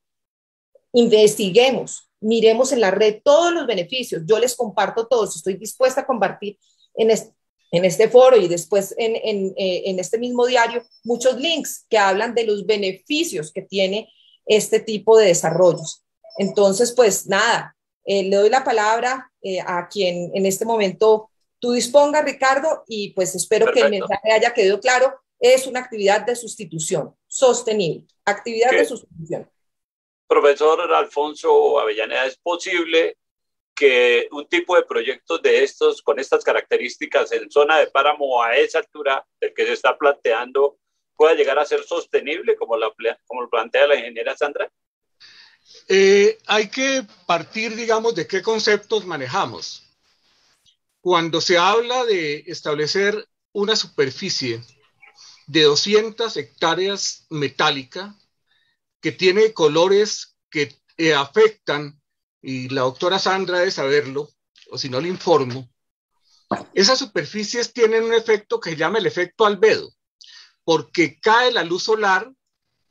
S2: Investiguemos, miremos en la red todos los beneficios. Yo les comparto todos, estoy dispuesta a compartir en este foro y después en este mismo diario muchos links que hablan de los beneficios que tiene este tipo de desarrollos. Entonces, pues nada, le doy la palabra a quien en este momento tú dispongas, Ricardo, y pues espero Perfecto. Que el mensaje haya quedado claro. Es una actividad de sustitución sostenible, actividad de sustitución.
S1: Profesor Alfonso Avellaneda, ¿es posible que un tipo de proyectos de estos, con estas características en zona de páramo a esa altura del que se está planteando, pueda llegar a ser sostenible como lo plantea la ingeniera Sandra?
S3: Hay que partir, digamos, de qué conceptos manejamos. Cuando se habla de establecer una superficie de 200 hectáreas metálica, que tiene colores que afectan, y la doctora Sandra debe saberlo, o si no le informo, esas superficies tienen un efecto que se llama el efecto albedo, porque cae la luz solar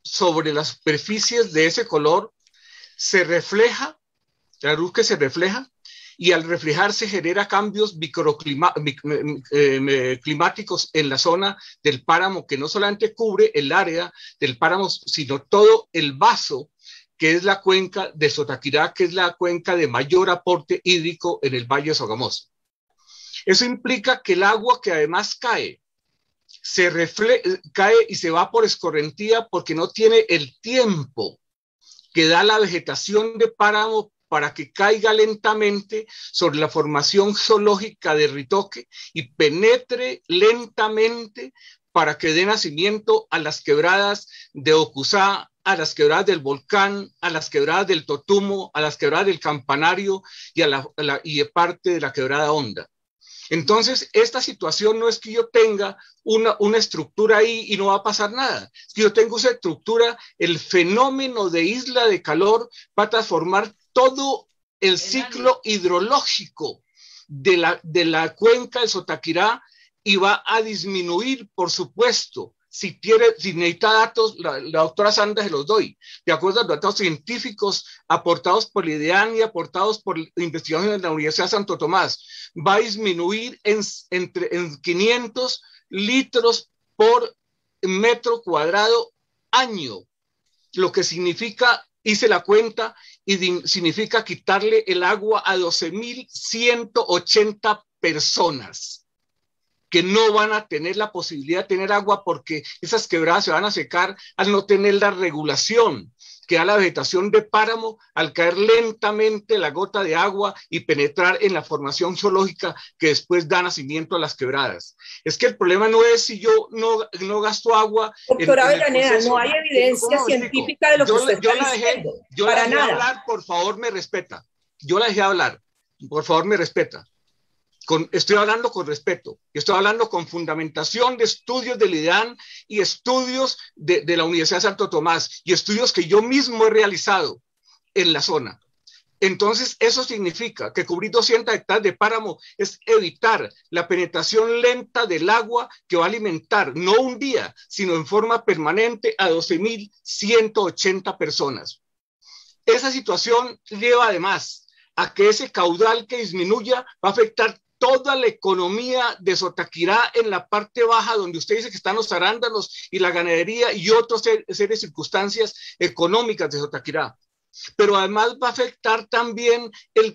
S3: sobre las superficies de ese color, se refleja, la luz que se refleja, y al reflejarse genera cambios climáticos en la zona del páramo, que no solamente cubre el área del páramo, sino todo el vaso, que es la cuenca de Sotaquirá, que es la cuenca de mayor aporte hídrico en el Valle de Sogamoso. Eso implica que el agua que además cae y se va por escorrentía porque no tiene el tiempo que da la vegetación de páramo para que caiga lentamente sobre la formación zoológica de Ritoque y penetre lentamente para que dé nacimiento a las quebradas de Ocusá, a las quebradas del Volcán, a las quebradas del Totumo, a las quebradas del Campanario y parte de la quebrada Honda. Entonces, esta situación no es que yo tenga una estructura ahí y no va a pasar nada. Es que yo tengo esa estructura, el fenómeno de isla de calor va a transformar todo el ciclo hidrológico de la cuenca del Sotaquirá y va a disminuir, por supuesto, si necesita datos, la doctora Sandra se los doy. De acuerdo a los datos científicos aportados por la IDEAN y aportados por investigaciones de la Universidad de Santo Tomás, va a disminuir en 500 litros por metro cuadrado año, lo que significa, hice la cuenta, y significa quitarle el agua a 12.180 personas que no van a tener la posibilidad de tener agua porque esas quebradas se van a secar al no tener la regulación que da la vegetación de páramo al caer lentamente la gota de agua y penetrar en la formación geológica que después da nacimiento a las quebradas. Es que el problema no es si yo no gasto agua.
S2: Doctora Avellaneda, no hay evidencia científica de lo que usted está diciendo.
S3: Yo la dejé hablar, por favor me respeta. Yo la dejé hablar, por favor me respeta. Estoy hablando con respeto, estoy hablando con fundamentación de estudios del IDEAN y estudios de la Universidad de Santo Tomás y estudios que yo mismo he realizado en la zona. Entonces, eso significa que cubrir 200 hectáreas de páramo es evitar la penetración lenta del agua que va a alimentar, no un día, sino en forma permanente a 12.180 personas. Esa situación lleva además a que ese caudal que disminuya va a afectar toda la economía de Sotaquirá en la parte baja, donde usted dice que están los arándanos y la ganadería y otras series de circunstancias económicas de Sotaquirá. Pero además va a afectar también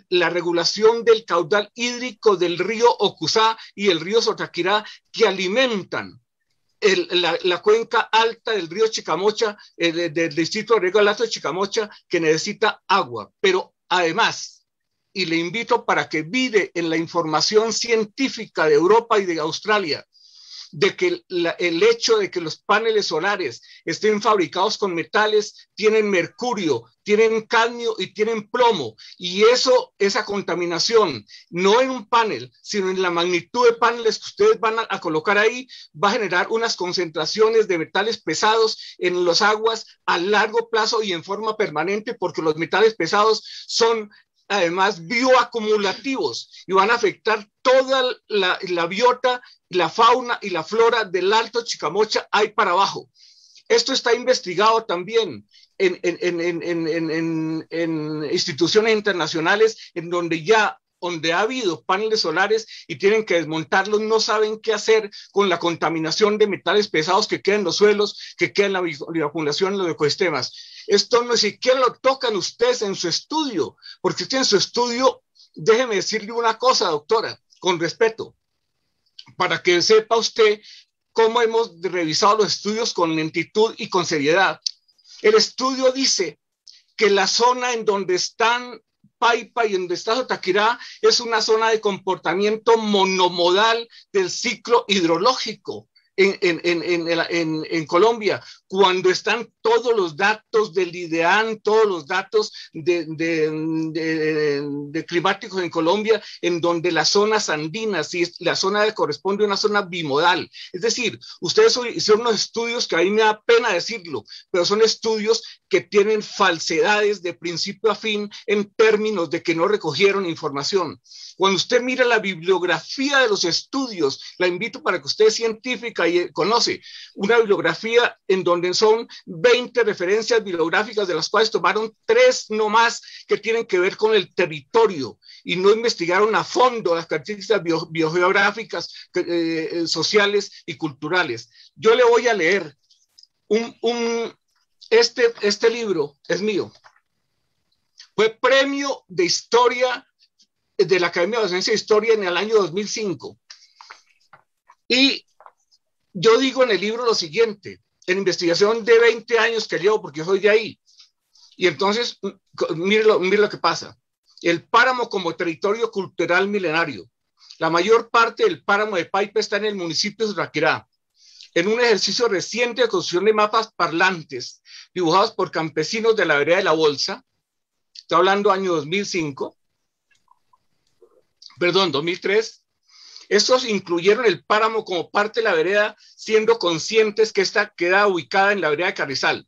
S3: la regulación del caudal hídrico del río Ocusá y el río Sotaquirá, que alimentan la cuenca alta del río Chicamocha, del distrito de riego alto de Chicamocha, que necesita agua. Pero además, y le invito para que mire en la información científica de Europa y de Australia, de que el hecho de que los paneles solares estén fabricados con metales, tienen mercurio, tienen cadmio y tienen plomo, y esa contaminación, no en un panel, sino en la magnitud de paneles que ustedes van a colocar ahí, va a generar unas concentraciones de metales pesados en las aguas a largo plazo y en forma permanente, porque los metales pesados son además bioacumulativos y van a afectar toda la biota, la fauna y la flora del Alto Chicamocha ahí para abajo. Esto está investigado también en instituciones internacionales en donde ha habido paneles solares y tienen que desmontarlos, no saben qué hacer con la contaminación de metales pesados que quedan en los suelos, que quedan en la bioacumulación en los ecosistemas. Esto no siquiera lo tocan ustedes en su estudio, porque usted en su estudio, déjeme decirle una cosa, doctora, con respeto, para que sepa usted cómo hemos revisado los estudios con lentitud y con seriedad. El estudio dice que la zona en donde están Paipa y donde está Sotaquirá es una zona de comportamiento monomodal del ciclo hidrológico en Colombia, cuando están todos los datos del IDEAN, todos los datos de climáticos en Colombia, en donde las zonas andinas y la zona corresponde a una zona bimodal. Es decir, ustedes hicieron unos estudios que a mí me da pena decirlo, pero son estudios que tienen falsedades de principio a fin en términos de que no recogieron información. Cuando usted mira la bibliografía de los estudios, la invito para que usted es científica y conoce una bibliografía en donde son 20 referencias bibliográficas, de las cuales tomaron 3 nomás que tienen que ver con el territorio y no investigaron a fondo las características biogeográficas, sociales y culturales. Yo le voy a leer este libro, es mío. Fue premio de historia de la Academia de Ciencia e Historia en el año 2005. Y yo digo en el libro lo siguiente, en investigación de 20 años que llevo, porque yo soy de ahí. Y entonces, mire lo que pasa. El páramo como territorio cultural milenario. La mayor parte del páramo de Paipa está en el municipio de Sotaquirá, en un ejercicio reciente de construcción de mapas parlantes dibujados por campesinos de la vereda de la Bolsa. Estoy hablando año 2005. Perdón, 2003, estos incluyeron el páramo como parte de la vereda, siendo conscientes que esta queda ubicada en la vereda de Carrizal,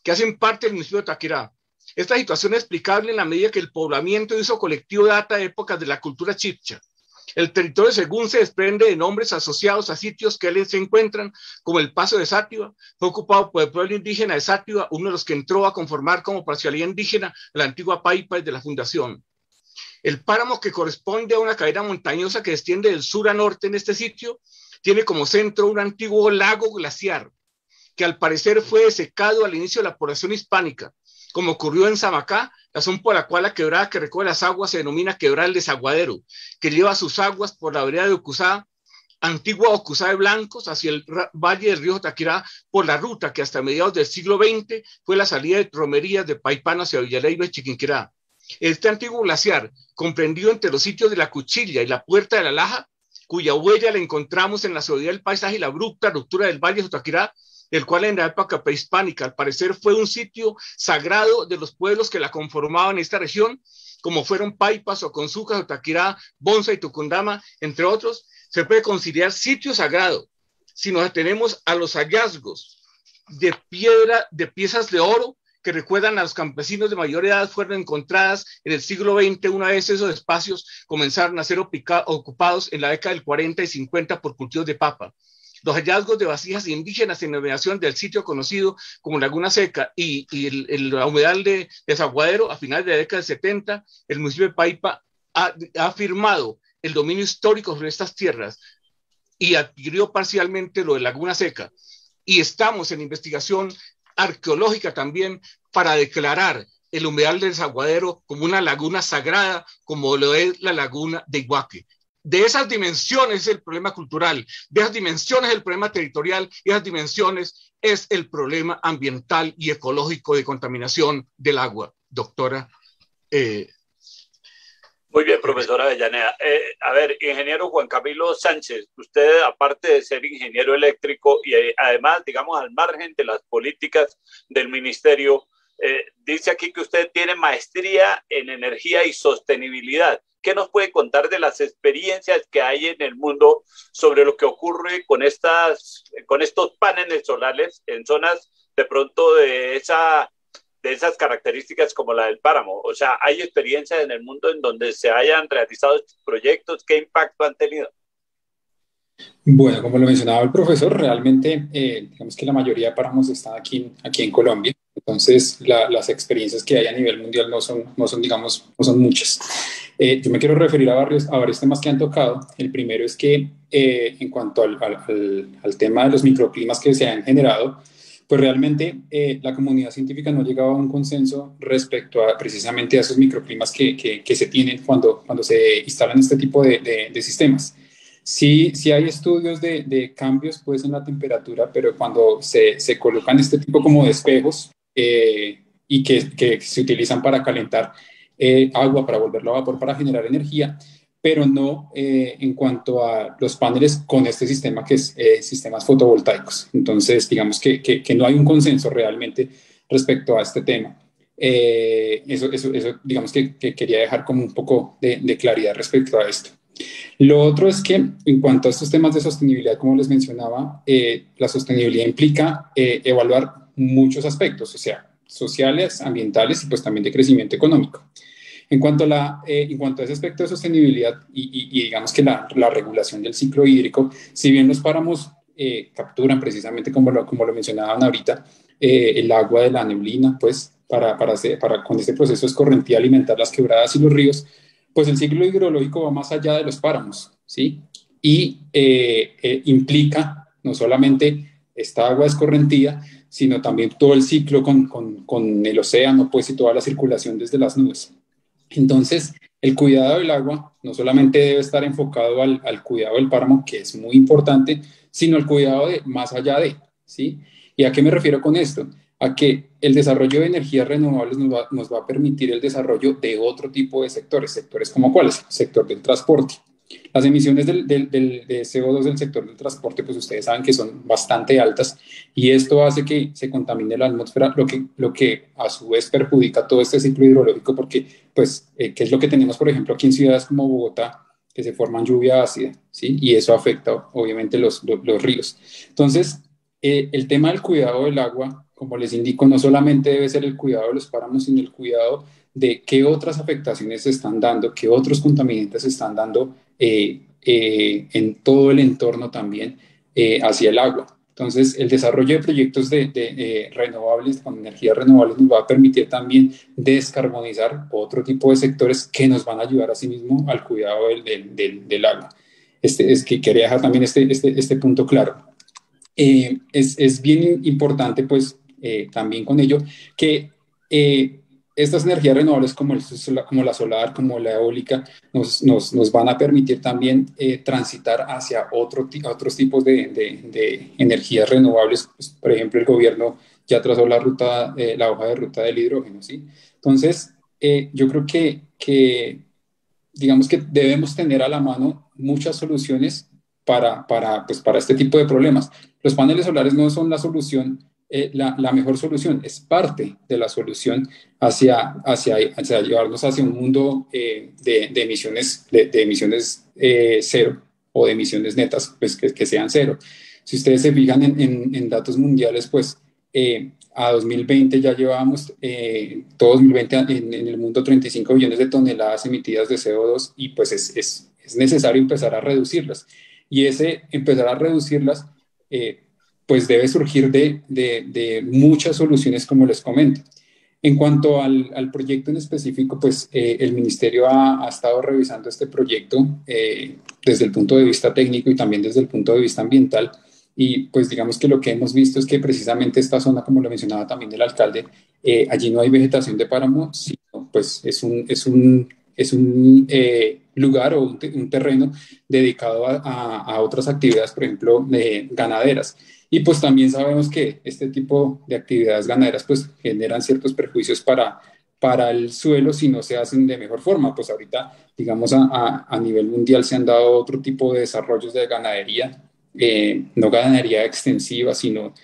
S3: que hacen parte del municipio de Sotaquirá. Esta situación es explicable en la medida que el poblamiento y uso colectivo data de épocas de la cultura chibcha. El territorio según se desprende de nombres asociados a sitios que se encuentran, como el Paso de Sátiva, fue ocupado por el pueblo indígena de Sátiva, uno de los que entró a conformar como parcialidad indígena la antigua Paipa de la fundación. El páramo, que corresponde a una cadena montañosa que extiende del sur a norte en este sitio, tiene como centro un antiguo lago glaciar, que al parecer fue desecado al inicio de la población hispánica, como ocurrió en Samacá, razón por la cual la quebrada que recoge las aguas se denomina Quebrada del Desaguadero, que lleva sus aguas por la vereda de Ocuzá, antigua Ocuzá de Blancos, hacia el valle del río Jotaquirá, por la ruta que hasta mediados del siglo XX fue la salida de romerías de Paipán hacia Villaleiva y Chiquinquirá. Este antiguo glaciar, comprendido entre los sitios de la Cuchilla y la Puerta de la Laja, cuya huella la encontramos en la suavidad del paisaje y la abrupta ruptura del valle de Jotaquirá, el cual en la época prehispánica al parecer fue un sitio sagrado de los pueblos que la conformaban en esta región, como fueron Paipas, Oconzuca, Jotaquirá, Bonza y Tucundama, entre otros. Se puede considerar sitio sagrado si nos atenemos a los hallazgos de piedra, de piezas de oro que recuerdan a los campesinos de mayor edad fueron encontradas en el siglo XX, una vez esos espacios comenzaron a ser ocupados en la década del 40 y 50 por cultivos de papa. Los hallazgos de vasijas indígenas en denominación del sitio conocido como Laguna Seca y la humedal de Desaguadero a finales de la década del 70, el municipio de Paipa ha afirmado el dominio histórico sobre estas tierras y adquirió parcialmente lo de Laguna Seca. Y estamos en investigación arqueológica también para declarar el humedal del Desaguadero como una laguna sagrada, como lo es la laguna de Iguaque. De esas dimensiones es el problema cultural, de esas dimensiones es el problema territorial, y esas dimensiones es el problema ambiental y ecológico de contaminación del agua, doctora.
S1: Muy bien, profesora Avellaneda. A ver, ingeniero Juan Camilo Sánchez, usted, aparte de ser ingeniero eléctrico y además, digamos, al margen de las políticas del ministerio, dice aquí que usted tiene maestría en energía y sostenibilidad. ¿Qué nos puede contar de las experiencias que hay en el mundo sobre lo que ocurre con estos paneles solares en zonas de pronto de esas características como la del páramo? O sea, ¿hay experiencias en el mundo en donde se hayan realizado estos proyectos? ¿Qué impacto han tenido?
S4: Bueno, como lo mencionaba el profesor, realmente digamos que la mayoría de páramos están aquí en Colombia. Entonces, las experiencias que hay a nivel mundial no son muchas. Yo me quiero referir a varios temas que han tocado. El primero es que en cuanto al tema de los microclimas que se han generado, pues realmente la comunidad científica no llegaba a un consenso respecto a precisamente a esos microclimas que se tienen cuando se instalan este tipo de sistemas. Sí hay estudios de cambios pues, en la temperatura, pero cuando se colocan este tipo como de espejos y que se utilizan para calentar agua, para volverlo a vapor, para generar energía, pero no en cuanto a los paneles con este sistema que es sistemas fotovoltaicos. Entonces, digamos que no hay un consenso realmente respecto a este tema. Eso digamos que quería dejar como un poco de claridad respecto a esto. Lo otro es que en cuanto a estos temas de sostenibilidad, como les mencionaba, la sostenibilidad implica evaluar muchos aspectos, o sea, sociales, ambientales y pues también de crecimiento económico. En cuanto a ese aspecto de sostenibilidad y digamos que la regulación del ciclo hídrico, si bien los páramos capturan precisamente como lo mencionaban ahorita, el agua de la neblina, pues para con este proceso escorrentía alimentar las quebradas y los ríos, pues el ciclo hidrológico va más allá de los páramos, ¿sí? Y implica no solamente esta agua escorrentía, sino también todo el ciclo con el océano, pues, y toda la circulación desde las nubes. Entonces, el cuidado del agua no solamente debe estar enfocado al cuidado del páramo, que es muy importante, sino al cuidado de más allá de, ¿sí? ¿Y a qué me refiero con esto? A que el desarrollo de energías renovables nos va a permitir el desarrollo de otro tipo de sectores como ¿cuáles? Sector del transporte. Las emisiones de CO2 del sector del transporte, pues ustedes saben que son bastante altas y esto hace que se contamine la atmósfera, lo que a su vez perjudica todo este ciclo hidrológico porque, pues, ¿qué es lo que tenemos, por ejemplo, aquí en ciudades como Bogotá, que se forman lluvia ácida, ¿sí? Y eso afecta, obviamente, los ríos. Entonces, el tema del cuidado del agua, como les indico, no solamente debe ser el cuidado de los páramos, sino el cuidado de qué otras afectaciones se están dando, qué otros contaminantes se están dando en todo el entorno también hacia el agua. Entonces, el desarrollo de proyectos de renovables, con energías renovables, nos va a permitir también descarbonizar otro tipo de sectores que nos van a ayudar a sí mismo al cuidado del agua. Es que quería dejar también este punto claro. Es bien importante, pues, también con ello, que estas energías renovables como la solar, como la eólica, nos van a permitir también transitar hacia otros tipos de energías renovables. Pues, por ejemplo, el gobierno ya trazó la hoja de ruta del hidrógeno, ¿sí? Entonces, yo creo que digamos que debemos tener a la mano muchas soluciones pues, para este tipo de problemas. Los paneles solares no son la solución, la mejor solución, es parte de la solución hacia llevarnos hacia un mundo de emisiones, de emisiones cero o de emisiones netas, pues que sean cero. Si ustedes se fijan en datos mundiales, pues a 2020 ya llevábamos, todo 2020 en el mundo 35 billones de toneladas emitidas de CO2 y pues es necesario empezar a reducirlas. Y ese empezar a reducirlas, pues debe surgir de muchas soluciones como les comento. En cuanto al proyecto en específico, pues el ministerio ha estado revisando este proyecto desde el punto de vista técnico y también desde el punto de vista ambiental. Y pues digamos que lo que hemos visto es que precisamente esta zona, como lo mencionaba también el alcalde, allí no hay vegetación de páramo, sino pues es un lugar o un terreno dedicado a otras actividades, por ejemplo, ganaderas. Y pues también sabemos que este tipo de actividades ganaderas pues generan ciertos perjuicios para el suelo si no se hacen de mejor forma. Pues ahorita, digamos, a nivel mundial se han dado otro tipo de desarrollos de ganadería, no ganadería extensiva, sino,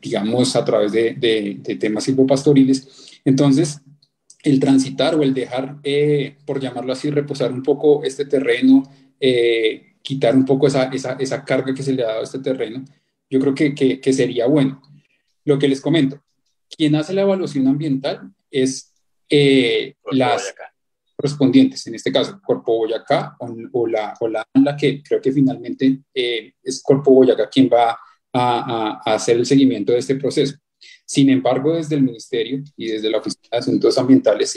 S4: digamos, a través de temas silvopastoriles. Entonces, el transitar o el dejar, por llamarlo así, reposar un poco este terreno, quitar un poco esa carga que se le ha dado a este terreno, yo creo que sería bueno. Lo que les comento, quien hace la evaluación ambiental es las correspondientes, en este caso Corpo Boyacá o la ANLA, que creo que finalmente es Corpo Boyacá quien va a hacer el seguimiento de este proceso. Sin embargo, desde el Ministerio y desde la Oficina de Asuntos Ambientales,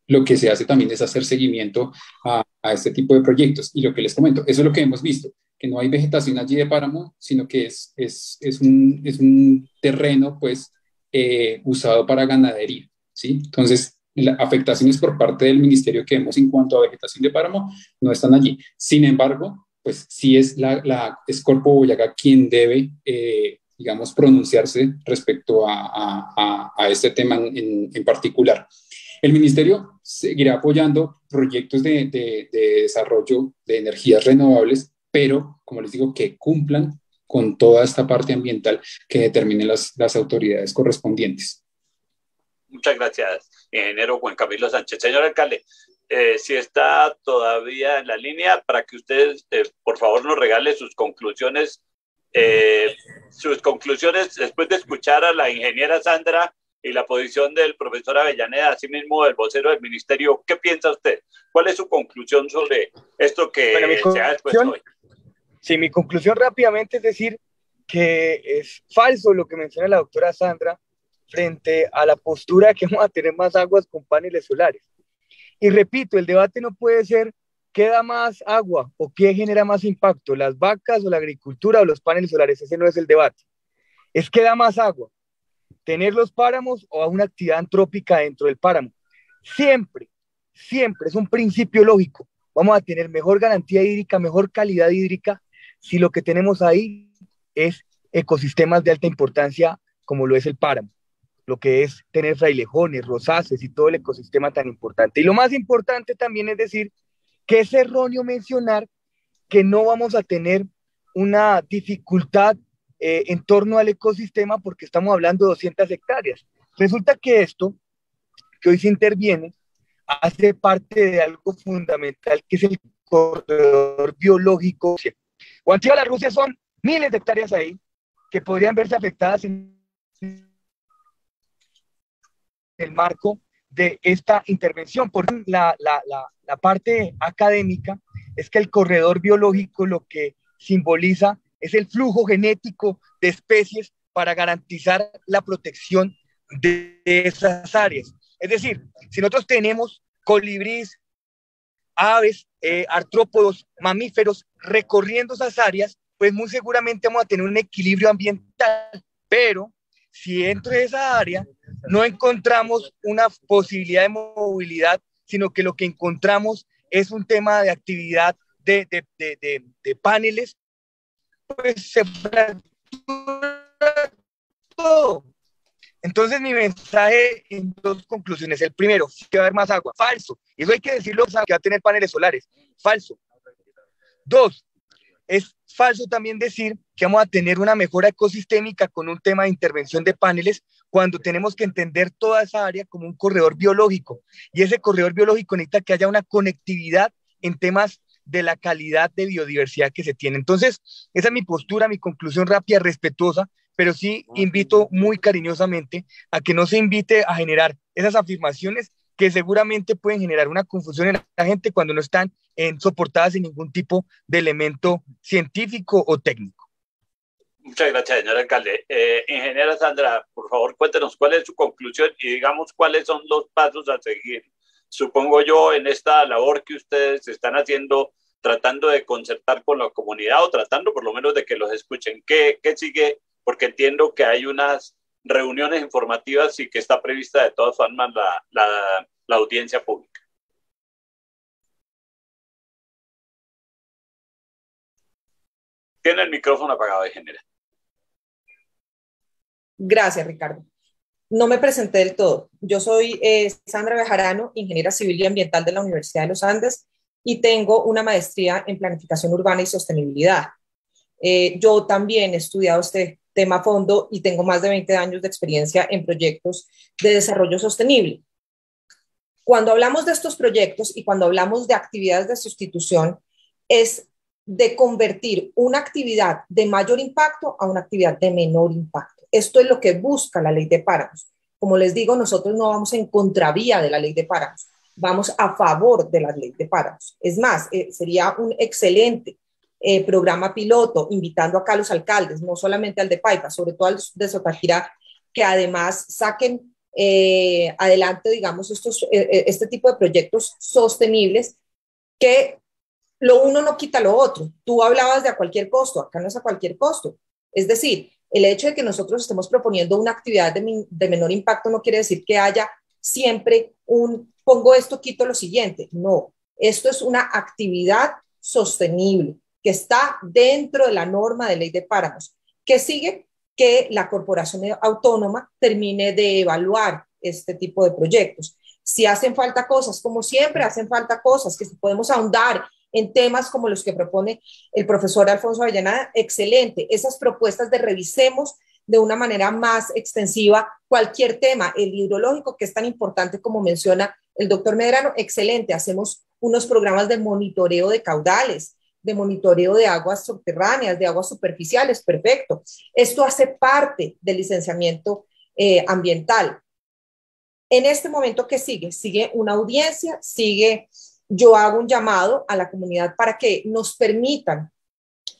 S4: lo que se hace también es hacer seguimiento a este tipo de proyectos. Y lo que les comento, eso es lo que hemos visto, que no hay vegetación allí de páramo, sino que es un terreno pues usado para ganadería, ¿sí? Entonces, las afectaciones por parte del ministerio que vemos en cuanto a vegetación de páramo no están allí. Sin embargo, pues sí es Corpo Boyacá quien debe, digamos, pronunciarse respecto a este tema en particular. El ministerio seguirá apoyando proyectos de desarrollo de energías renovables, pero, como les digo, que cumplan con toda esta parte ambiental que determinen las autoridades correspondientes.
S1: Muchas gracias, ingeniero Juan Camilo Sánchez. Señor alcalde, si está todavía en la línea, para que usted, por favor, nos regale sus conclusiones después de escuchar a la ingeniera Sandra y la posición del profesor Avellaneda, asimismo del vocero del ministerio. ¿Qué piensa usted? ¿Cuál es su conclusión sobre esto que se ha expuesto hoy?
S5: Sí, mi conclusión rápidamente es decir que es falso lo que menciona la doctora Sandra frente a la postura de que vamos a tener más aguas con paneles solares. Y repito, el debate no puede ser qué da más agua o qué genera más impacto, las vacas o la agricultura o los paneles solares. Ese no es el debate. Es qué da más agua, tener los páramos o una actividad antrópica dentro del páramo. Siempre, siempre es un principio lógico. Vamos a tener mejor garantía hídrica, mejor calidad hídrica, si lo que tenemos ahí es ecosistemas de alta importancia como lo es el páramo, lo que es tener frailejones, rosáceas y todo el ecosistema tan importante. Y lo más importante también es decir que es erróneo mencionar que no vamos a tener una dificultad en torno al ecosistema porque estamos hablando de 200 hectáreas. Resulta que esto, que hoy se interviene, hace parte de algo fundamental que es el corredor biológico. Guantía la Rusia son miles de hectáreas ahí que podrían verse afectadas en el marco de esta intervención. Por la parte académica es que el corredor biológico lo que simboliza es el flujo genético de especies para garantizar la protección de esas áreas. Es decir, si nosotros tenemos colibríes, aves, artrópodos, mamíferos recorriendo esas áreas, pues muy seguramente vamos a tener un equilibrio ambiental, pero si dentro de esa área no encontramos una posibilidad de movilidad, sino que lo que encontramos es un tema de actividad de paneles, pues se fractura todo. Entonces mi mensaje en dos conclusiones. El primero, que va a haber más agua. Falso. Y eso hay que decirlo, que va a tener paneles solares. Falso. Dos, es falso también decir que vamos a tener una mejora ecosistémica con un tema de intervención de paneles cuando tenemos que entender toda esa área como un corredor biológico. Y ese corredor biológico necesita que haya una conectividad en temas de la calidad de biodiversidad que se tiene. Entonces, esa es mi postura, mi conclusión rápida, respetuosa, pero sí invito muy cariñosamente a que no se invite a generar esas afirmaciones que seguramente pueden generar una confusión en la gente cuando no están soportadas en ningún tipo de elemento científico o técnico.
S1: Muchas gracias, señor alcalde. Ingeniera Sandra, por favor, cuéntenos cuál es su conclusión y digamos cuáles son los pasos a seguir. Supongo yo en esta labor que ustedes están haciendo, tratando de concertar con la comunidad o tratando por lo menos de que los escuchen. ¿Qué sigue? Porque entiendo que hay unas reuniones informativas y que está prevista de todas formas la audiencia pública. Tiene el micrófono apagado, ingeniera.
S2: Gracias, Ricardo. No me presenté del todo. Yo soy Sandra Bejarano, ingeniera civil y ambiental de la Universidad de los Andes y tengo una maestría en planificación urbana y sostenibilidad. Yo también he estudiado este tema a fondo y tengo más de 20 años de experiencia en proyectos de desarrollo sostenible. Cuando hablamos de estos proyectos y cuando hablamos de actividades de sustitución, es de convertir una actividad de mayor impacto a una actividad de menor impacto. Esto es lo que busca la ley de páramos. Como les digo, nosotros no vamos en contravía de la ley de páramos, vamos a favor de la ley de páramos. Es más, sería un excelente programa piloto, invitando acá a los alcaldes, no solamente al de Paipa, sobre todo al de Sotaquirá, que además saquen adelante, digamos, este tipo de proyectos sostenibles que lo uno no quita lo otro. Tú hablabas de a cualquier costo, acá no es a cualquier costo. Es decir, el hecho de que nosotros estemos proponiendo una actividad de menor impacto no quiere decir que haya siempre pongo esto, quito lo siguiente. No, esto es una actividad sostenible que está dentro de la norma de ley de páramos, que sigue que la corporación autónoma termine de evaluar este tipo de proyectos. Si hacen falta cosas, como siempre hacen falta cosas, que si podemos ahondar en temas como los que propone el profesor Alfonso Avellaneda, excelente. Esas propuestas de revisemos de una manera más extensiva cualquier tema, el hidrológico, que es tan importante como menciona el doctor Medrano, excelente. Hacemos unos programas de monitoreo de caudales, de monitoreo de aguas subterráneas, de aguas superficiales, perfecto. Esto hace parte del licenciamiento ambiental. En este momento, ¿qué sigue? Sigue una audiencia, yo hago un llamado a la comunidad para que nos permitan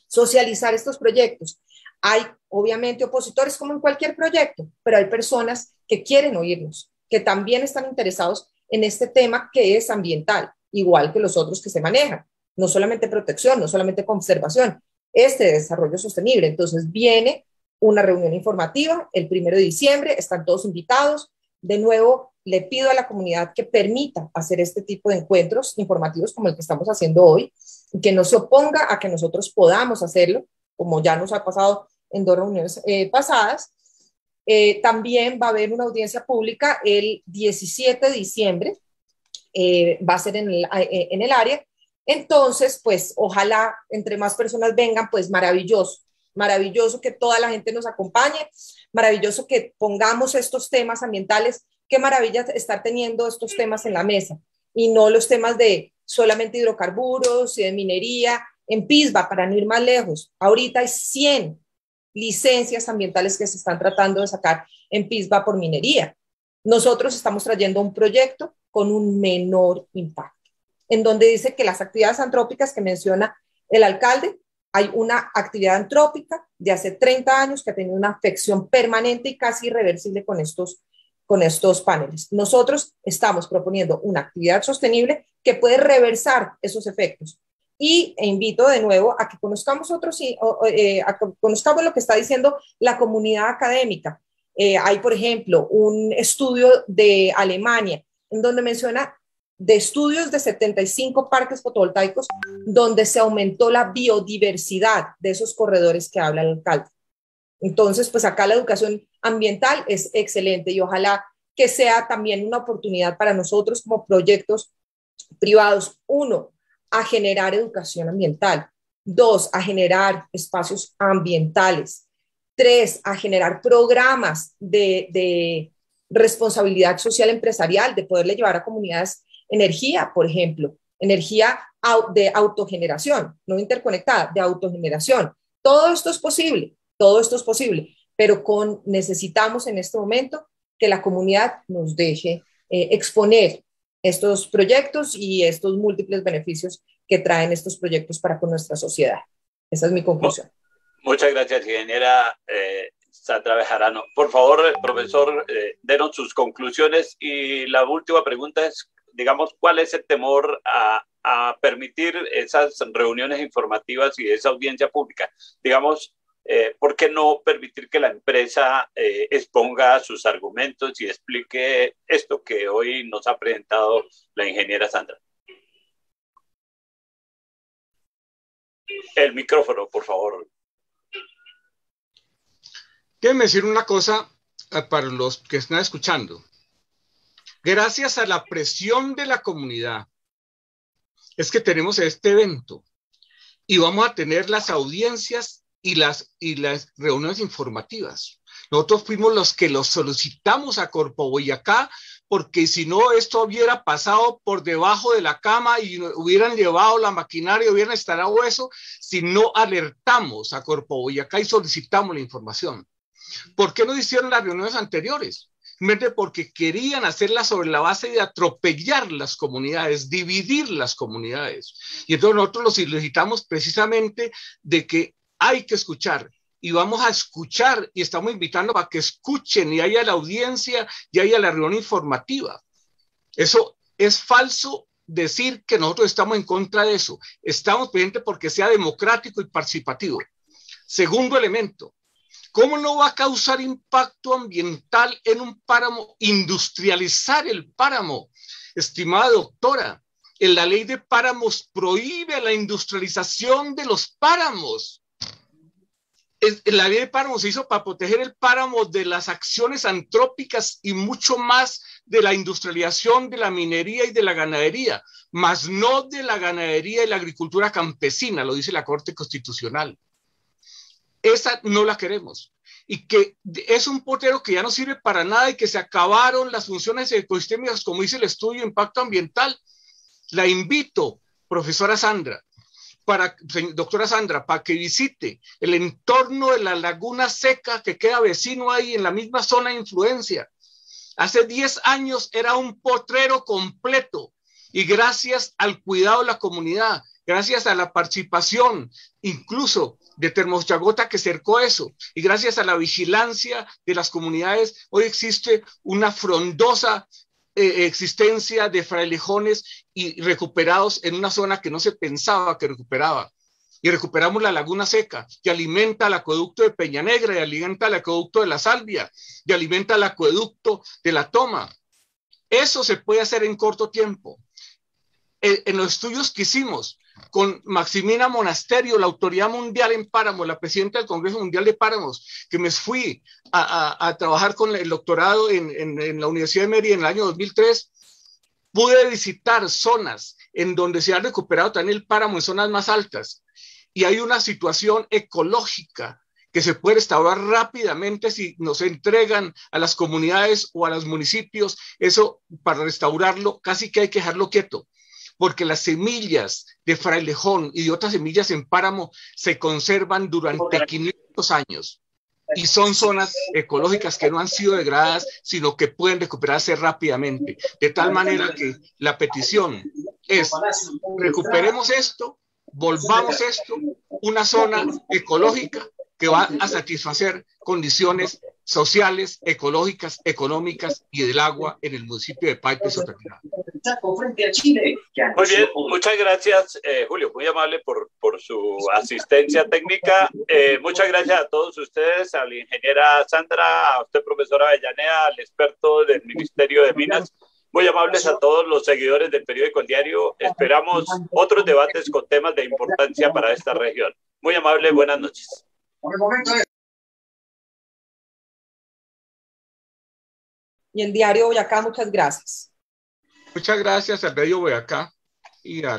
S2: socializar estos proyectos. Hay obviamente opositores como en cualquier proyecto, pero hay personas que quieren oírnos, que también están interesados en este tema que es ambiental, igual que los otros que se manejan. No solamente protección, no solamente conservación, desarrollo sostenible. Entonces viene una reunión informativa el 1 de diciembre, están todos invitados. De nuevo, le pido a la comunidad que permita hacer este tipo de encuentros informativos como el que estamos haciendo hoy, y que no se oponga a que nosotros podamos hacerlo, como ya nos ha pasado en 2 reuniones pasadas. También va a haber una audiencia pública el 17 de diciembre, va a ser en el área. Entonces, pues ojalá entre más personas vengan, pues maravilloso, maravilloso que toda la gente nos acompañe, maravilloso que pongamos estos temas ambientales. Qué maravilla estar teniendo estos temas en la mesa y no los temas de solamente hidrocarburos y de minería. En Pisba, para no ir más lejos, ahorita hay 100 licencias ambientales que se están tratando de sacar en Pisba por minería. Nosotros estamos trayendo un proyecto con un menor impacto. en donde dice que las actividades antrópicas que menciona el alcalde, hay una actividad antrópica de hace 30 años que ha tenido una afección permanente y casi irreversible con estos paneles. Nosotros estamos proponiendo una actividad sostenible que puede reversar esos efectos. E invito de nuevo a que conozcamos conozcamos lo que está diciendo la comunidad académica. Hay, por ejemplo, un estudio de Alemania en donde menciona de estudios de 75 parques fotovoltaicos donde se aumentó la biodiversidad de esos corredores que habla el alcalde. Entonces, pues acá la educación ambiental es excelente y ojalá que sea también una oportunidad para nosotros como proyectos privados. 1, a generar educación ambiental. 2, a generar espacios ambientales. 3, a generar programas de responsabilidad social empresarial, de poderle llevar a comunidades energía, por ejemplo, energía de autogeneración, no interconectada, de autogeneración. Todo esto es posible, pero necesitamos en este momento que la comunidad nos deje exponer estos proyectos y estos múltiples beneficios que traen estos proyectos para con nuestra sociedad. Esa es mi conclusión.
S1: Muchas gracias, ingeniera Sandra Bejarano. Por favor, profesor, denos sus conclusiones y la última pregunta es, digamos, ¿cuál es el temor a permitir esas reuniones informativas y esa audiencia pública? Digamos, ¿por qué no permitir que la empresa exponga sus argumentos y explique esto que hoy nos ha presentado la ingeniera Sandra? El micrófono, por favor.
S3: Déjenme decir una cosa para los que están escuchando. Gracias a la presión de la comunidad es que tenemos este evento y vamos a tener las audiencias y las reuniones informativas. Nosotros fuimos los que los solicitamos a Corpo Boyacá, porque si no esto hubiera pasado por debajo de la cama y hubieran llevado la maquinaria, hubieran instalado eso, si no alertamos a Corpo Boyacá y solicitamos la información. ¿Por qué no hicieron las reuniones anteriores? Porque querían hacerlas sobre la base de atropellar las comunidades, dividir las comunidades. Y entonces nosotros los solicitamos precisamente de que hay que escuchar. Y vamos a escuchar y estamos invitando a que escuchen y haya la audiencia y haya la reunión informativa. Eso es falso decir que nosotros estamos en contra de eso. Estamos pendientes porque sea democrático y participativo. Segundo elemento. ¿Cómo no va a causar impacto ambiental en un páramo? Industrializar el páramo. Estimada doctora, en la ley de páramos prohíbe la industrialización de los páramos. La ley de páramos se hizo para proteger el páramo de las acciones antrópicas y mucho más de la industrialización de la minería y de la ganadería, más no de la ganadería y la agricultura campesina, lo dice la Corte Constitucional. Esa no la queremos. Y que es un potero que ya no sirve para nada y que se acabaron las funciones ecosistémicas, como dice el estudio de impacto ambiental. La invito, doctora Sandra, para que visite el entorno de la Laguna Seca que queda vecino ahí en la misma zona de influencia. Hace 10 años era un potrero completo y gracias al cuidado de la comunidad, gracias a la participación incluso de Termochagota que cercó eso y gracias a la vigilancia de las comunidades, hoy existe una frondosa existencia de frailejones y recuperados en una zona que no se pensaba que recuperaba. Y recuperamos la Laguna Seca, que alimenta el acueducto de Peña Negra, y alimenta el acueducto de La Salvia, y alimenta el acueducto de La Toma. Eso se puede hacer en corto tiempo. En los estudios que hicimos con Maximina Monasterio, la Autoridad Mundial en Páramos, la presidenta del Congreso Mundial de Páramos, que me fui a trabajar con el doctorado en la Universidad de Mérida en el año 2003, pude visitar zonas en donde se ha recuperado también el páramo en zonas más altas. Y hay una situación ecológica que se puede restaurar rápidamente si nos entregan a las comunidades o a los municipios. Eso, para restaurarlo, casi que hay que dejarlo quieto, porque las semillas de frailejón y de otras semillas en páramo se conservan durante 500 años. Y son zonas ecológicas que no han sido degradadas, sino que pueden recuperarse rápidamente. De tal manera que la petición es recuperemos esto, volvamos esto una zona ecológica que va a satisfacer condiciones sociales, ecológicas, económicas y del agua en el municipio de Paipa y Soterminal.
S1: Muy bien, muchas gracias, Julio, muy amable por su asistencia técnica. Muchas gracias a todos ustedes, a la ingeniera Sandra, a usted, profesora Avellaneda, al experto del Ministerio de Minas. Muy amables a todos los seguidores del periódico El Diario. Esperamos otros debates con temas de importancia para esta región. Muy amable, buenas noches.
S2: Y el Diario Boyacá, muchas gracias.
S3: Muchas gracias al medio Boyacá y a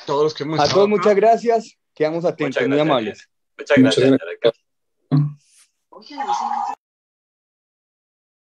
S3: todos los que hemos
S5: estado. A todos, muchas gracias. Quedamos atentos, muy amables.
S1: Muchas gracias.